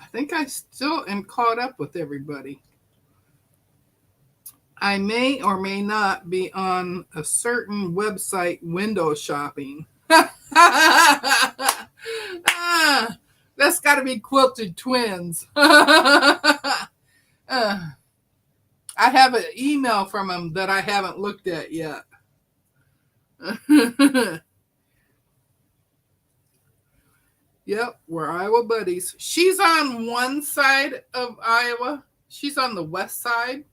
I think I still am caught up with everybody. I may or may not be on a certain website window shopping. That's got to be Quilted Twins. I have an email from him that I haven't looked at yet. Yep, we're Iowa buddies. She's on one side of Iowa. She's on the west side.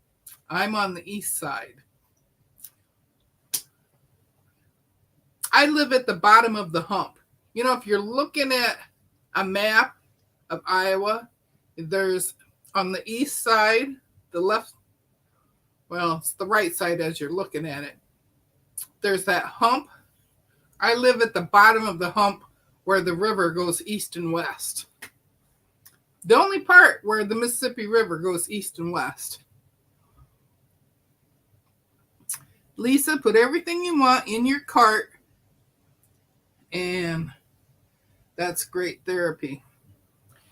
I'm on the east side. I live at the bottom of the hump. You know, if you're looking at a map of Iowa, there's on the east side, the left, well, it's the right side as you're looking at it. There's that hump. I live at the bottom of the hump where the river goes east and west. The only part where the Mississippi River goes east and west. Lisa, put everything you want in your cart, and that's great therapy.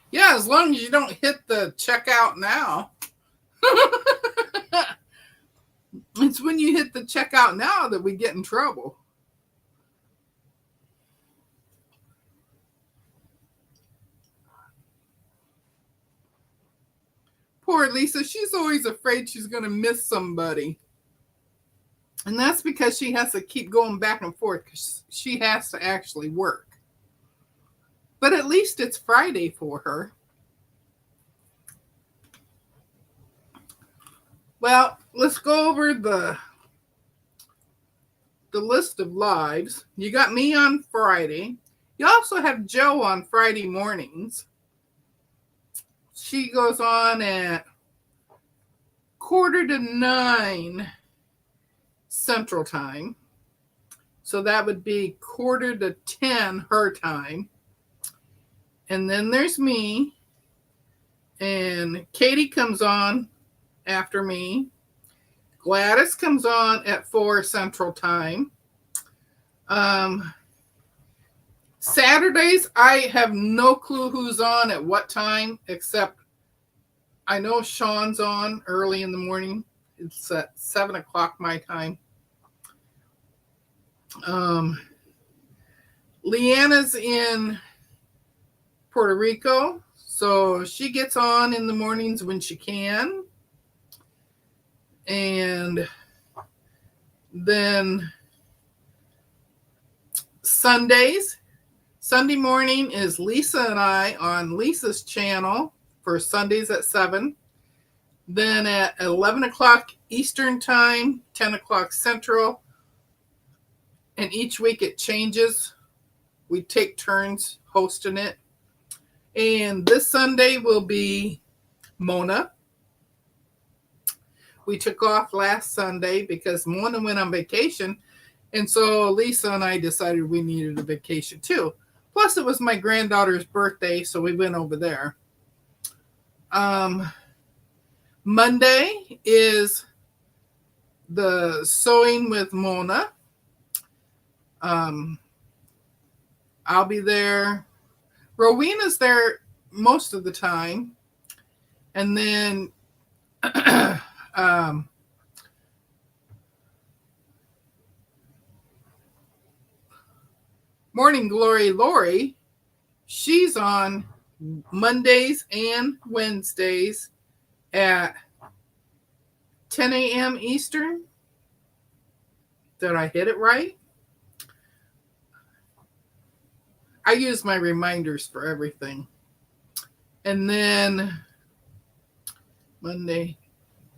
Yeah, as long as you don't hit the checkout now. It's when you hit the checkout now that we get in trouble. Poor Lisa, she's always afraid she's going to miss somebody. And that's because she has to keep going back and forth because she has to actually work. But at least it's Friday for her. Well, let's go over the list of lives. You got me on Friday. You also have Joe on Friday mornings. She goes on at 8:45 Central Time. So that would be 9:45 her time. And then there's me. And Katie comes on after me. Gladys comes on at 4 Central Time. Saturdays, I have no clue who's on at what time, except I know Sean's on early in the morning. It's at 7 o'clock my time. Leanna's in Puerto Rico, so she gets on in the mornings when she can. And then Sunday morning is Lisa and I on Lisa's channel for Sundays at 7. Then at 11 o'clock Eastern Time, 10 o'clock Central. And each week it changes. We take turns hosting it. And this Sunday will be Mona. We took off last Sunday because Mona went on vacation. And so Lisa and I decided we needed a vacation too. Plus it was my granddaughter's birthday, so we went over there. Monday is the Sewing with Mona. I'll be there. Rowena's there most of the time. And then Morning Glory Lori, she's on Mondays and Wednesdays at 10 a.m. Eastern. Did I hit it right? I use my reminders for everything. And then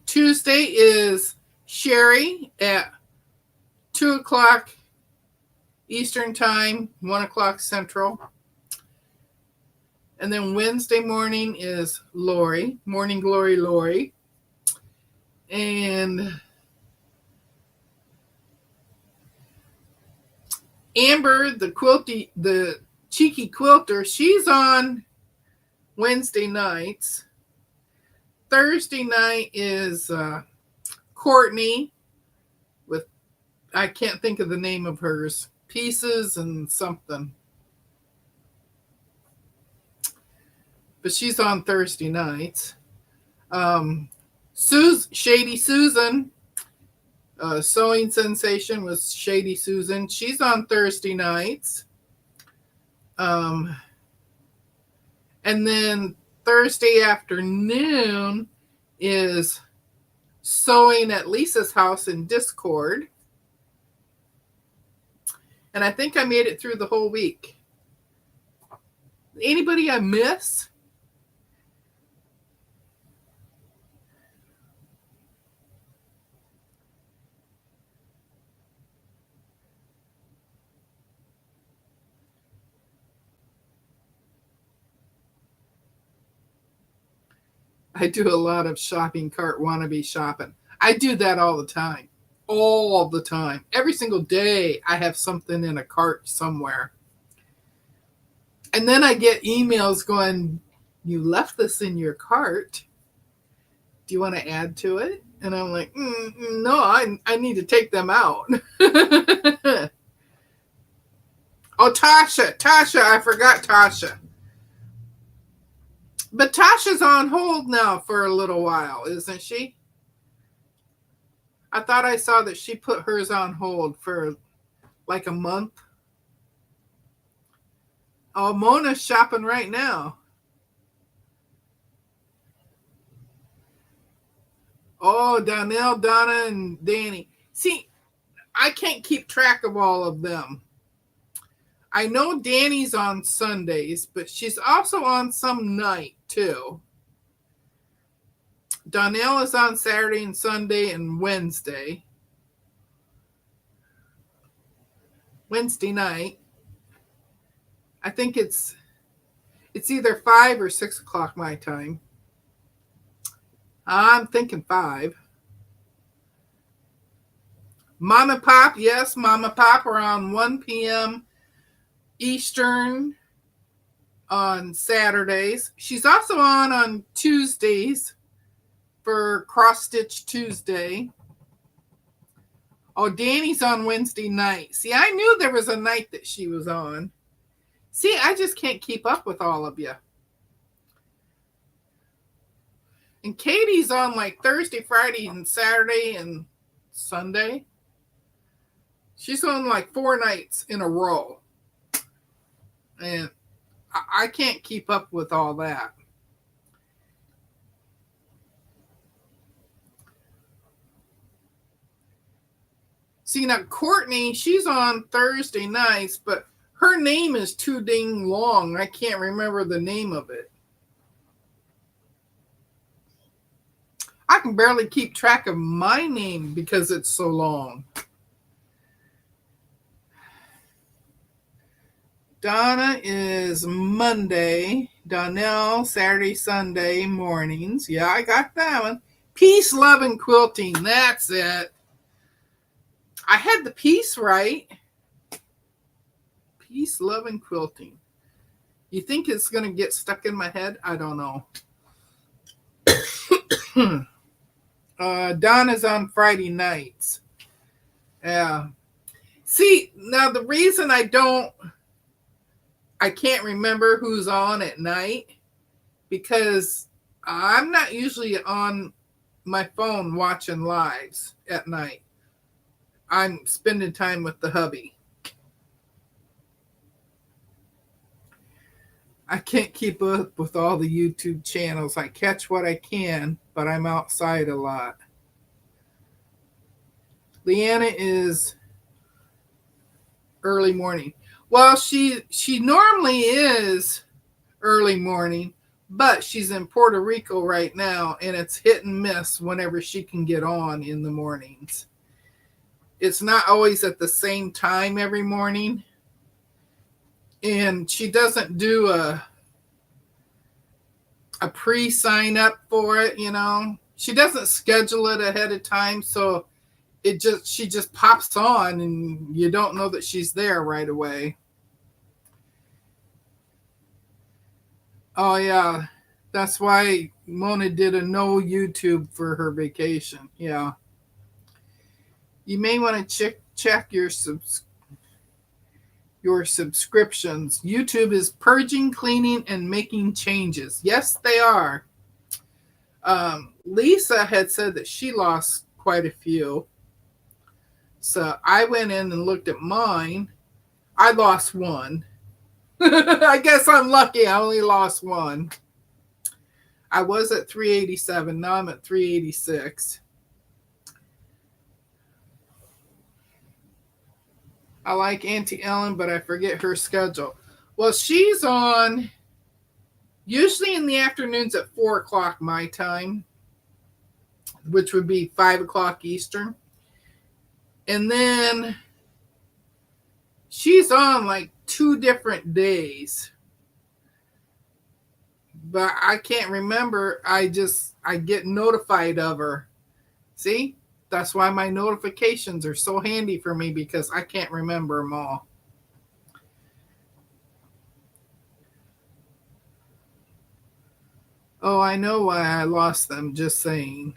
Tuesday is Sherry at 2 o'clock Eastern time, 1 o'clock Central. And then Wednesday morning is Lori, Morning Glory Lori. And Amber, the cheeky quilter, she's on Wednesday nights. Thursday night is Courtney with, I can't think of the name of hers, Pieces and something. But she's on Thursday nights. Shady Susan, Sewing Sensation with Shady Susan. She's on Thursday nights. And then Thursday afternoon is Sewing at Lisa's house in Discord. And I think I made it through the whole week. Anybody I miss? I do a lot of shopping cart wannabe shopping. I do that all the time. All the time. Every single day I have something in a cart somewhere. And then I get emails going, you left this in your cart. Do you want to add to it? And I'm like, no, I need to take them out. Oh, Tasha, I forgot Tasha. But Tasha's on hold now for a little while, isn't she? I thought I saw that she put hers on hold for like a month. Oh, Mona's shopping right now. Oh, Donnell, Donna, and Danny. See, I can't keep track of all of them. I know Danny's on Sundays, but she's also on some night too. Donnell is on Saturday and Sunday and Wednesday. Wednesday night. I think it's either 5 or 6 o'clock my time. I'm thinking 5. Mama Pop, yes, Mama Pop around 1 p.m. Eastern on Saturdays. She's also on Tuesdays for Cross Stitch Tuesday. Oh, Danny's on Wednesday night. See, I knew there was a night that she was on. See, I just can't keep up with all of you. And Katie's on like Thursday, Friday, and Saturday, and Sunday. She's on like 4 nights in a row. And I can't keep up with all that. See, now Courtney, she's on Thursday nights, but her name is too dang long. I can't remember the name of it. I can barely keep track of my name because it's so long. Donna is Monday. Donnell, Saturday, Sunday mornings. Yeah, I got that one. Peace, Love, and Quilting. That's it. I had the piece right. Peace, Love, and Quilting. You think it's going to get stuck in my head? I don't know. Donna's on Friday nights. Yeah. See, now the reason I can't remember who's on at night, because I'm not usually on my phone watching lives at night. I'm spending time with the hubby. I can't keep up with all the YouTube channels. I catch what I can, but I'm outside a lot. Leanna is early morning. Well, she normally is early morning, but she's in Puerto Rico right now, and it's hit and miss whenever she can get on in the mornings. it's not always at the same time every morning. And she doesn't do a pre-sign up for it, you know. She doesn't schedule it ahead of time, so she just pops on and you don't know that she's there right away. Oh yeah, that's why Mona did a no YouTube for her vacation. Yeah, you may want to check your subscriptions. YouTube is purging, cleaning, and making changes. Yes, they are. Lisa had said that she lost quite a few. So I went in and looked at mine. I lost one. I guess I'm lucky. I only lost one. I was at 387. Now I'm at 386. I like Auntie Ellen, but I forget her schedule. Well, she's on usually in the afternoons at 4 o'clock my time, which would be 5 o'clock Eastern. And then she's on like 2 different days. But I can't remember. I get notified of her. See? That's why my notifications are so handy for me, because I can't remember them all. Oh, I know why I lost them, just saying.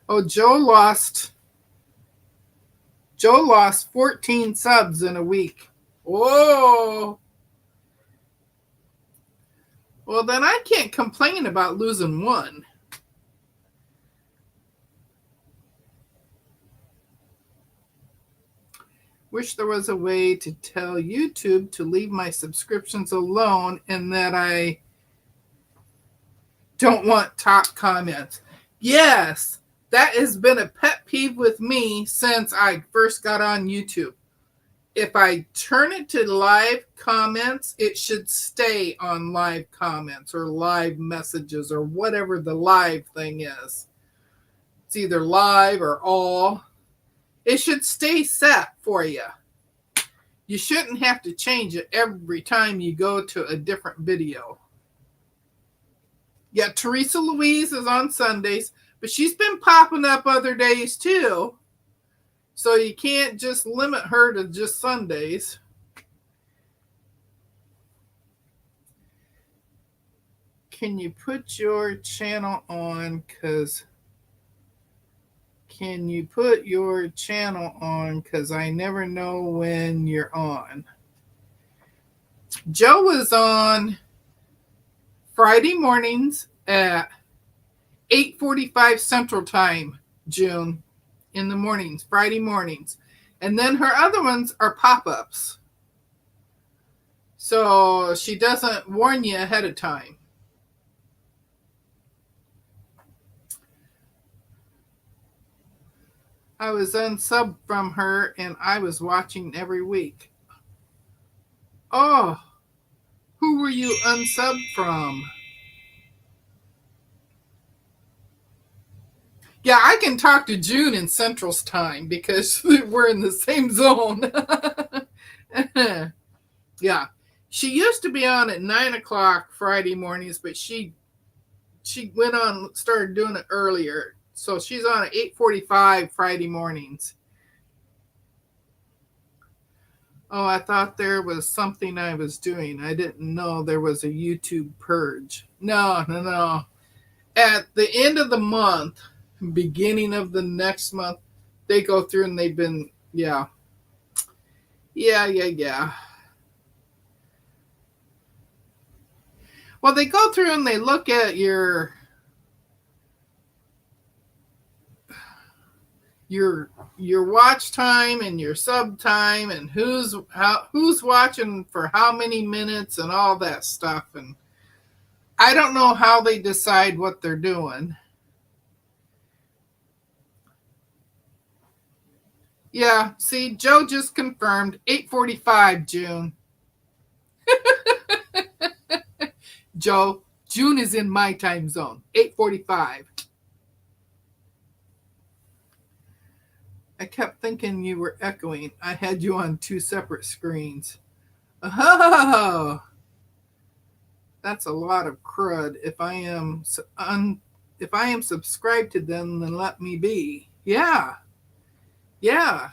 Oh, Joe lost 14 subs in a week. Whoa. Well, then I can't complain about losing one. Wish there was a way to tell YouTube to leave my subscriptions alone and that I don't want top comments. Yes, that has been a pet peeve with me since I first got on YouTube. If I turn it to live comments, it should stay on live comments or live messages or whatever the live thing is. It's either live or all. It should stay set for you. You shouldn't have to change it every time you go to a different video. Yeah, Teresa Louise is on Sundays, but she's been popping up other days too. So you can't just limit her to just Sundays. Can you put your channel on? Because I never know when you're on. Joe was on Friday mornings at 8:45 Central Time, June, in the mornings, Friday mornings. And then her other ones are pop-ups. So she doesn't warn you ahead of time. I was unsubbed from her and I was watching every week. Oh, who were you unsubbed from? Yeah, I can talk to June in Central's time because we're in the same zone. Yeah. She used to be on at 9 o'clock Friday mornings, but she went on, started doing it earlier. So she's on at 8:45 Friday mornings. Oh, I thought there was something I was doing. I didn't know there was a YouTube purge. No. At the end of the month, beginning of the next month, they go through and they've been, yeah. Well, they go through and they look at your watch time and your sub time and who's watching for how many minutes and all that stuff. And I don't know how they decide what they're doing. Yeah, see, Joe just confirmed 8:45 June. Joe, June is in my time zone, 8:45. I kept thinking you were echoing. I had you on two separate screens. Oh, that's a lot of crud. If I am subscribed to them, then let me be. Yeah, yeah.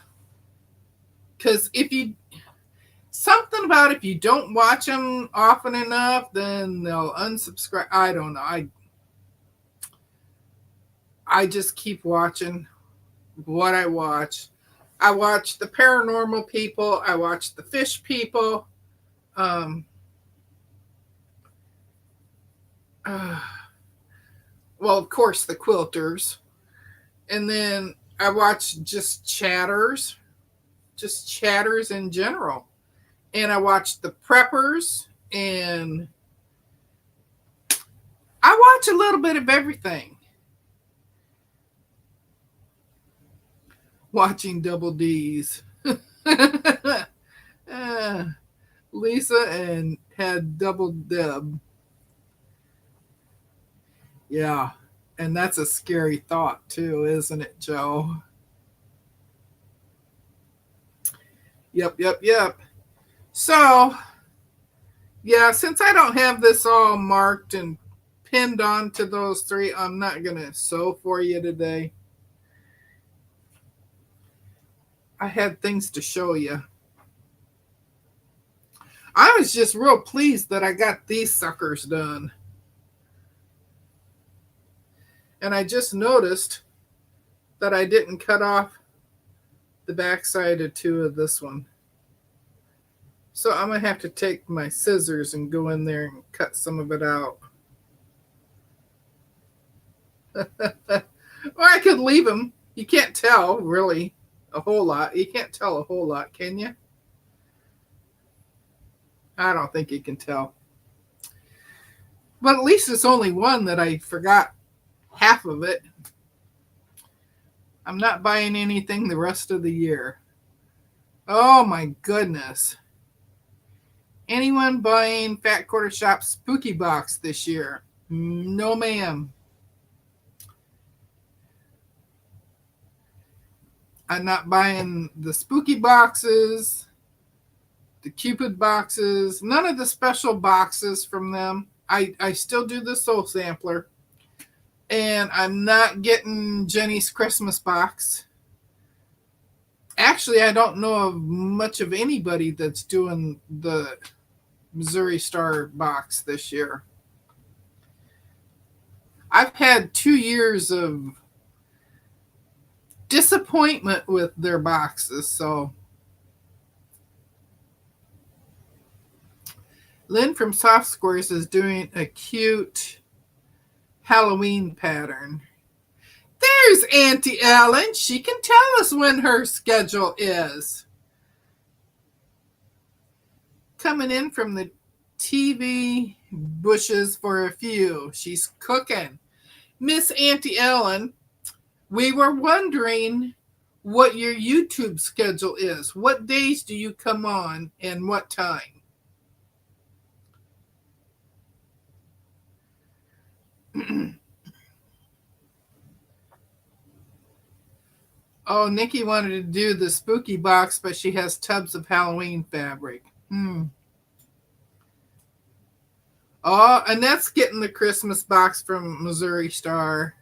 Because if you something about if you don't watch them often enough, then they'll unsubscribe. I don't know. I just keep watching what I watch. I watch the paranormal people. I watch the fish people. Um, well, of course, the quilters. And then I watch just chatters in general. And I watch the preppers, and I watch a little bit of everything. Watching Double D's. Lisa and had Double Deb. Yeah. And that's a scary thought, too, isn't it, Joe? Yep. So, yeah, since I don't have this all marked and pinned on to those three, I'm not going to sew for you today. I had things to show you. I was just real pleased that I got these suckers done. And I just noticed that I didn't cut off the backside of two of this one. So I'm going to have to take my scissors and go in there and cut some of it out. Or I could leave them. You can't tell, really, a whole lot. You can't tell a whole lot, can you? I don't think you can tell. But at least it's only one that I forgot half of it. I'm not buying anything the rest of the year. Oh my goodness. Anyone buying Fat Quarter Shop Spooky Box this year? No, ma'am. I'm not buying the spooky boxes, the Cupid boxes, none of the special boxes from them. I still do the Soul Sampler. And I'm not getting Jenny's Christmas box. Actually, I don't know of much of anybody that's doing the Missouri Star box this year. I've had 2 years of disappointment with their boxes, so Lynn from Soft Squares is doing a cute Halloween pattern. There's Auntie Ellen. She can tell us when her schedule is. Coming in from the TV bushes for a few. She's cooking. Miss Auntie Ellen, we were wondering what your YouTube schedule is. What days do you come on and what time? Oh, Nikki wanted to do the spooky box, but she has tubs of Halloween fabric. Oh, Annette's getting the Christmas box from Missouri Star.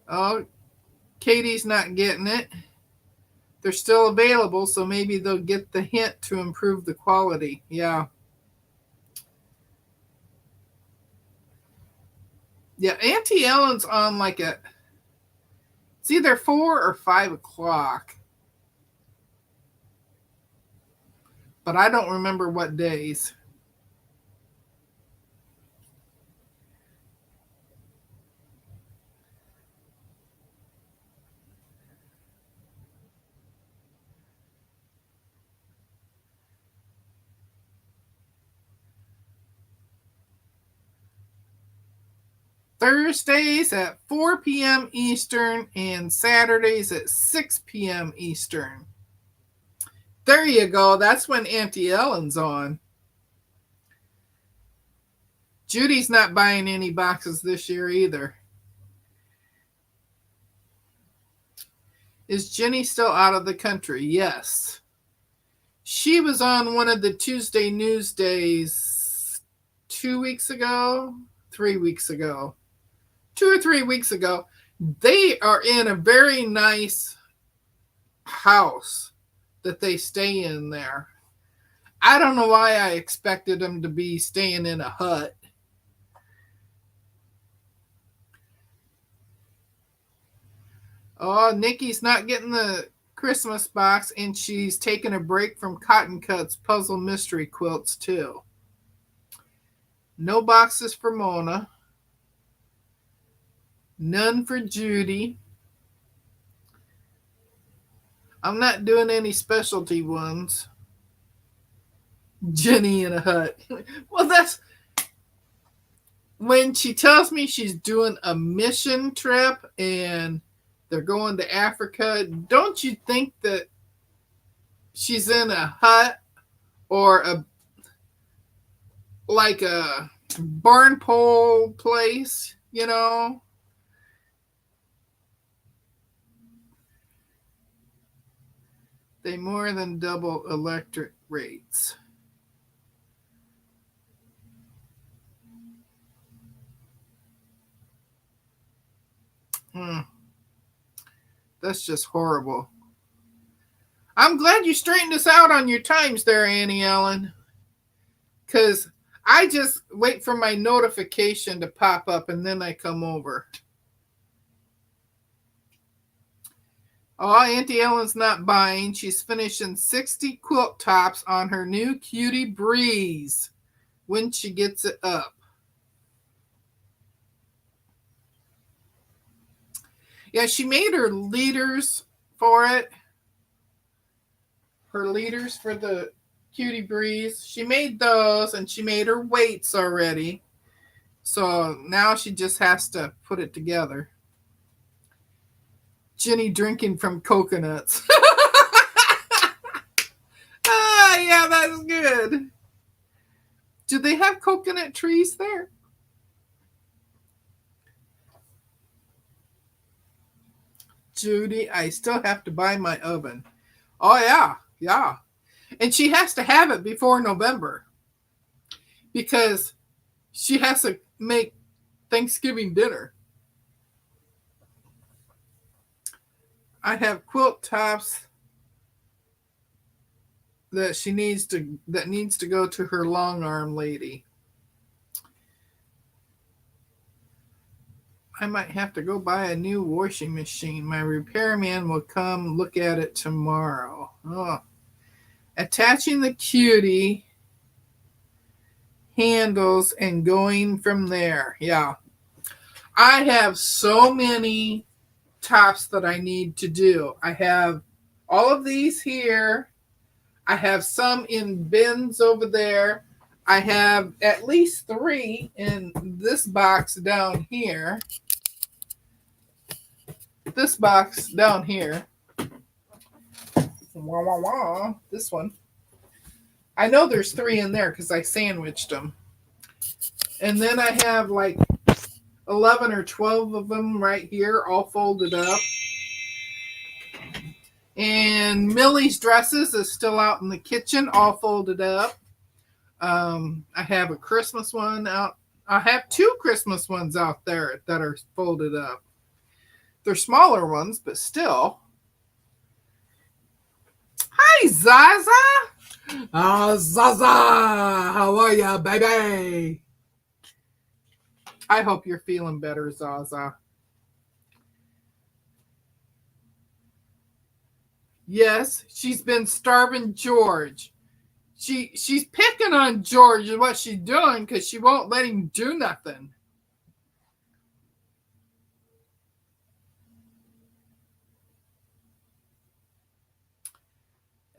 Oh, Katie's not getting it. They're still available, so maybe they'll get the hint to improve the quality. Yeah. Yeah, Auntie Ellen's on it's either 4 or 5 o'clock. But I don't remember what days. Thursdays at 4 p.m. Eastern and Saturdays at 6 p.m. Eastern. There you go. That's when Auntie Ellen's on. Judy's not buying any boxes this year either. Is Jenny still out of the country? Yes. She was on one of the Tuesday news days 2 weeks ago, 3 weeks ago, 2 or 3 weeks ago. They are in a very nice house that they stay in there. I don't know why I expected them to be staying in a hut. Oh, Nikki's not getting the Christmas box, and she's taking a break from Cotton Cuts puzzle mystery quilts too. No boxes for Mona. None for Judy. I'm not doing any specialty ones. Jenny in a hut. Well, that's when she tells me she's doing a mission trip and they're going to Africa. Don't you think that she's in a hut or like a barn pole place, you know? They more than double electric rates. That's just horrible. I'm glad you straightened us out on your times there, Annie Ellen. Because I just wait for my notification to pop up and then I come over. Oh, Auntie Ellen's not buying. She's finishing 60 quilt tops on her new Cutie Breeze when she gets it up. Yeah, she made her leaders for it. Her leaders for the Cutie Breeze. She made those and she made her weights already. So now she just has to put it together. Jenny drinking from coconuts. Yeah, that's good. Do they have coconut trees there? Judy, I still have to buy my oven. Oh, yeah. And she has to have it before November because she has to make Thanksgiving dinner. I have quilt tops that needs to go to her long arm lady. I might have to go buy a new washing machine. My repairman will come look at it tomorrow. Oh. Attaching the cutie handles and going from there. Yeah. I have so many tops that I need to do. I have all of these here. I have some in bins over there. I have at least 3 in this box down here. This box down here. This one. I know there's 3 in there because I sandwiched them. And then I have like 11 or 12 of them right here, all folded up. And Millie's dresses is still out in the kitchen, all folded up. I have a Christmas one out. I have 2 Christmas ones out there that are folded up. They're smaller ones, but still. Hi, Zaza. Zaza. How are ya, baby? I hope you're feeling better, Zaza. Yes, she's been starving George. She's picking on George and what she's doing because she won't let him do nothing.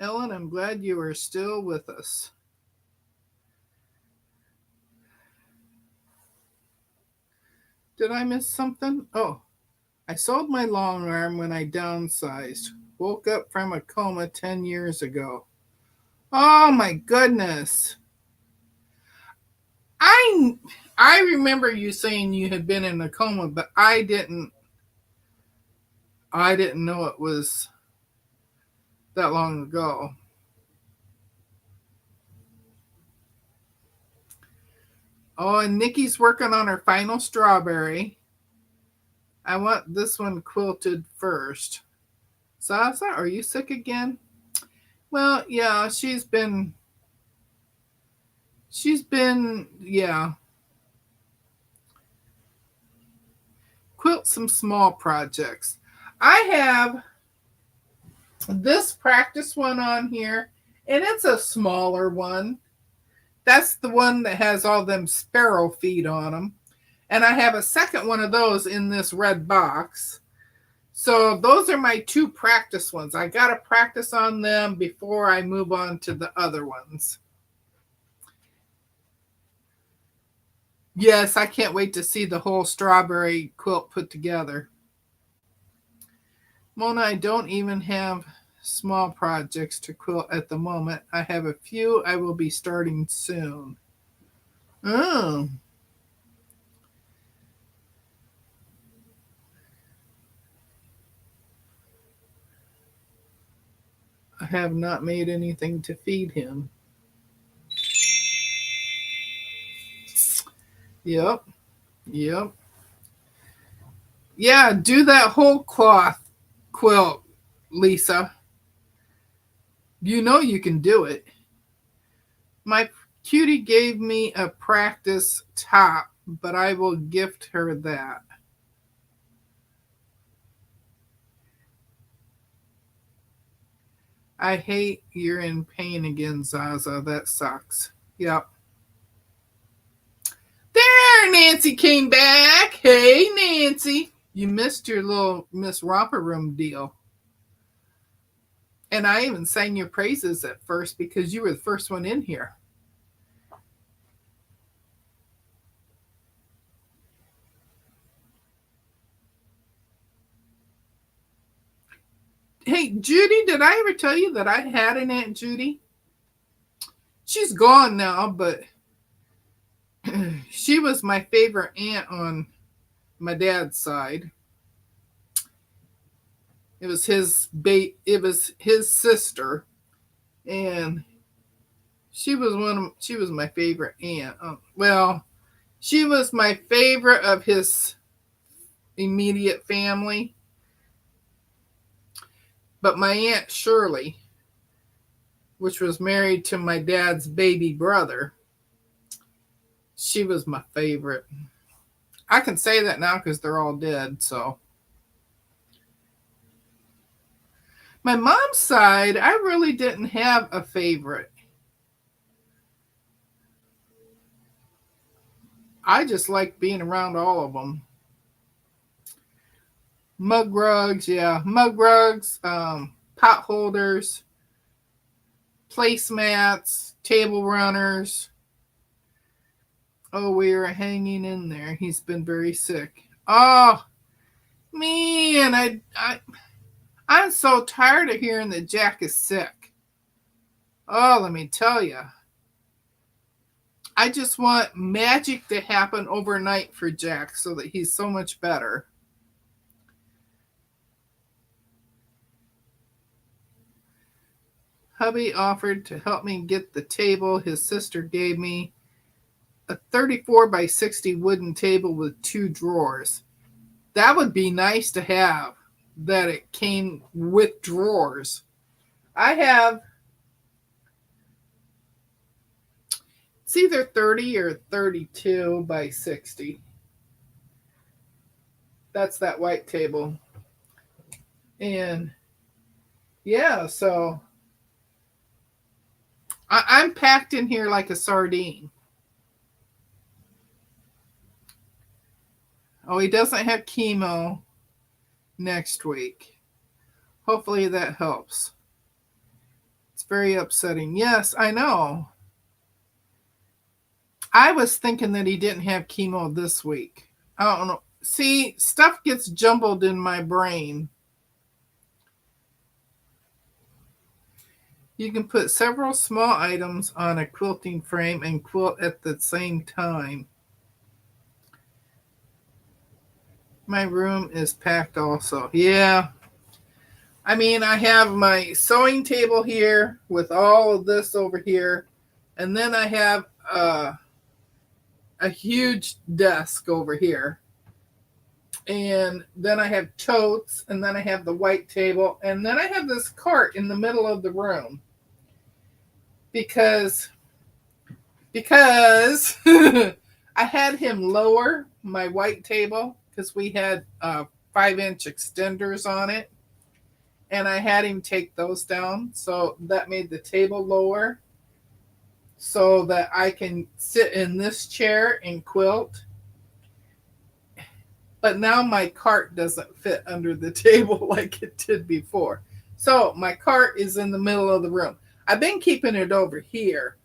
Ellen, I'm glad you are still with us. Did I miss something? Oh, I sold my long arm when I downsized. Woke up from a coma 10 years ago. Oh my goodness. I remember you saying you had been in a coma, but I didn't I didn't know it was that long ago. Oh, and Nikki's working on her final strawberry. I want this one quilted first. Zaza, are you sick again? Well, yeah, yeah. Quilt some small projects. I have this practice one on here, and it's a smaller one. That's the one that has all them sparrow feet on them. And I have a second one of those in this red box. So those are my two practice ones. I got to practice on them before I move on to the other ones. Yes, I can't wait to see the whole strawberry quilt put together. Mona, I don't even have small projects to quilt at the moment. I have a few I will be starting soon. Oh. I have not made anything to feed him. Yep. Yep. Yeah, do that whole cloth quilt, Lisa. You know you can do it. My cutie gave me a practice top, but I will gift her that. I hate you're in pain again, Zaza. That sucks. Yep. There, Nancy came back. Hey, Nancy. You missed your little Miss Romper Room deal. And I even sang your praises at first because you were the first one in here. Hey, Judy, did I ever tell you that I had an Aunt Judy? She's gone now, but she was my favorite aunt on my dad's side. It was his sister, and she was my favorite aunt. Well, she was my favorite of his immediate family. But my Aunt Shirley, which was married to my dad's baby brother, she was my favorite. I can say that now because they're all dead. So, my mom's side, I really didn't have a favorite. I just liked being around all of them. Mug rugs, yeah, mug rugs, pot holders, placemats, table runners. Oh, we are hanging in there. He's been very sick. Oh, man, I'm so tired of hearing that Jack is sick. Oh, let me tell you. I just want magic to happen overnight for Jack so that he's so much better. Hubby offered to help me get the table his sister gave me. A 34 by 60 wooden table with 2 drawers. That would be nice to have, that it came with drawers. I have, it's either 30 or 32 by 60. That's that white table. And yeah, so I'm packed in here like a sardine. Oh, he doesn't have chemo next week. Hopefully that helps. It's very upsetting. Yes, I know. I was thinking that he didn't have chemo this week. I don't know. See, stuff gets jumbled in my brain. You can put several small items on a quilting frame and quilt at the same time. My room is packed also. Yeah, I mean, I have my sewing table here with all of this over here. And then I have a huge desk over here. And then I have totes, and then I have the white table, and then I have this cart in the middle of the room. Because I had him lower my white table because we had 5-inch extenders on it. And I had him take those down. So that made the table lower so that I can sit in this chair and quilt. But now my cart doesn't fit under the table like it did before. So my cart is in the middle of the room. I've been keeping it over here,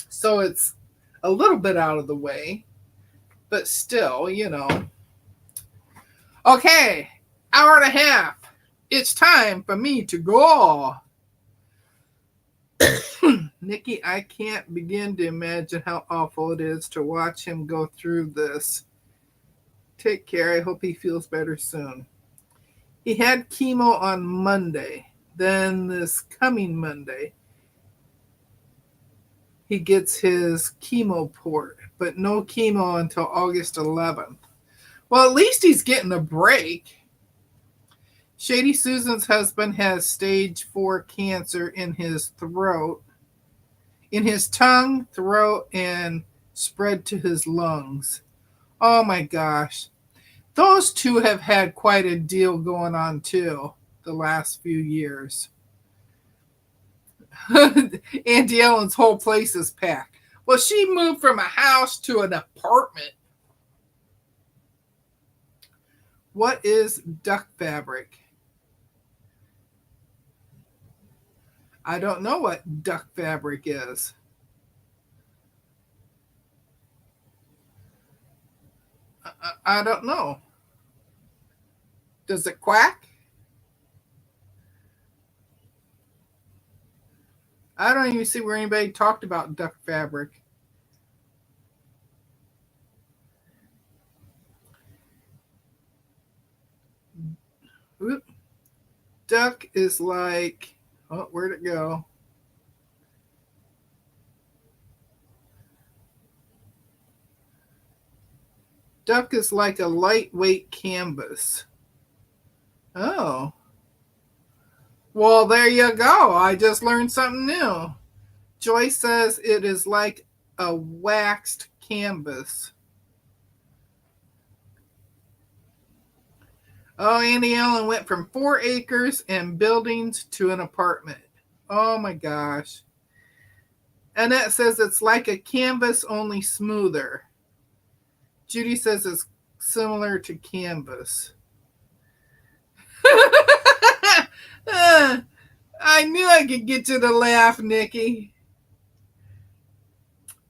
so it's a little bit out of the way, but still, you know. Okay, hour and a half. It's time for me to go. Nikki, I can't begin to imagine how awful it is to watch him go through this. Take care. I hope he feels better soon. He had chemo on Monday. Then this coming Monday, he gets his chemo port, but no chemo until August 11th. Well, at least he's getting a break. Shady Susan's husband has stage 4 cancer in his throat, in his tongue, throat, and spread to his lungs. Oh my gosh. Those two have had quite a deal going on too the last few years. Auntie Ellen's whole place is packed. Well, she moved from a house to an apartment. What is duck fabric? I don't know what duck fabric is. I don't know. Does it quack? I don't even see where anybody talked about duck fabric. Oop. Duck is like, oh, where'd it go? Duck is like a lightweight canvas. Oh. Well, there you go. I just learned something new. Joyce says it is like a waxed canvas. Oh, Auntie Ellen went from 4 acres and buildings to an apartment. Oh my gosh. Annette says it's like a canvas, only smoother. Judy says it's similar to canvas. I knew I could get you to laugh, Nikki.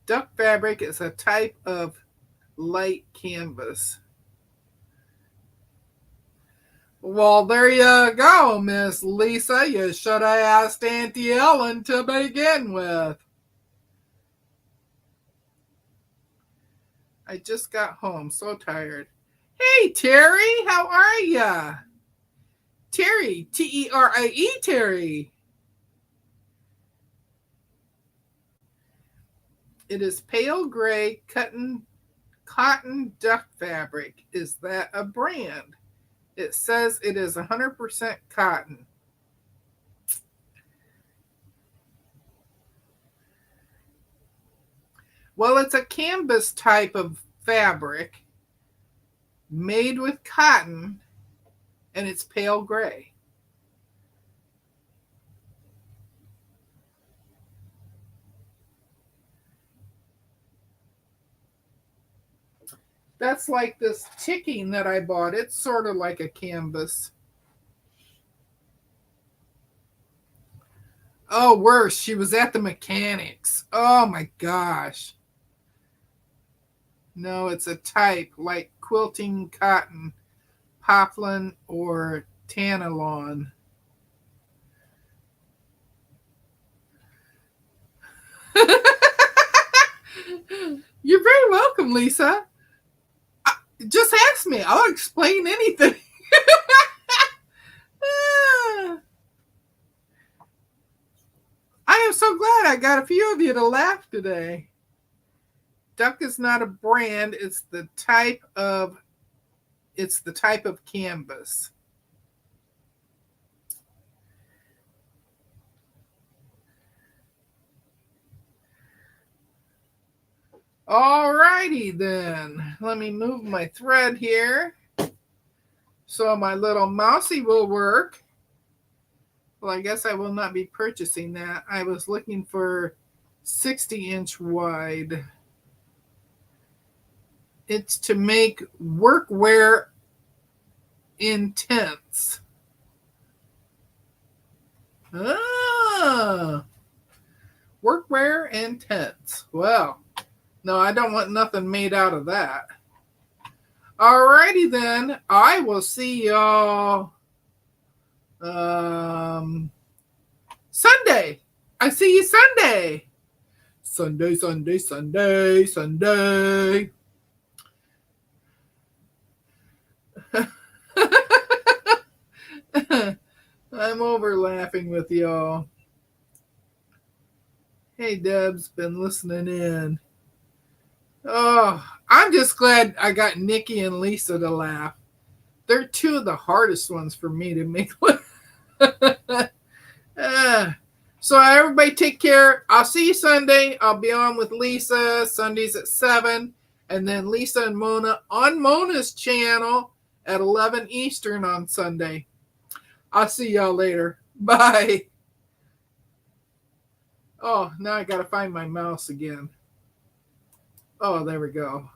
Duck fabric is a type of light canvas. Well, there you go, Miss Lisa. You should have asked Auntie Ellen to begin with. I just got home, so tired. Hey, Terry, how are ya? Terry, T-E-R-I-E, Terry. It is pale gray cotton duck fabric. Is that a brand? It says it is 100% cotton. Well, it's a canvas type of fabric made with cotton, and it's pale gray. That's like this ticking that I bought. It's sort of like a canvas. Oh, worse, she was at the mechanics. Oh my gosh. No, it's a type like quilting cotton, poplin, or Tanalon. You're very welcome, Lisa. Just ask me. I'll explain anything. so glad I got a few of you to laugh today. Duck is not a brand, it's the type of canvas. All righty then. Let me move my thread here so my little mousey will work. Well, I guess I will not be purchasing that. I was looking for 60-inch wide. It's to make workwear intense. Ah, workwear intense. Well, no, I don't want nothing made out of that. Alrighty then. I will see y'all Sunday. I see you Sunday. Sunday, Sunday, Sunday, Sunday. I'm over laughing with y'all. Hey, Deb's been listening in. Oh, I'm just glad I got Nikki and Lisa to laugh. They're two of the hardest ones for me to make. So everybody take care. I'll see you Sunday. I'll be on with Lisa Sundays at 7. And then Lisa and Mona on Mona's channel at 11 Eastern on Sunday. I'll see y'all later. Bye. Oh, now I got to find my mouse again. Oh, there we go.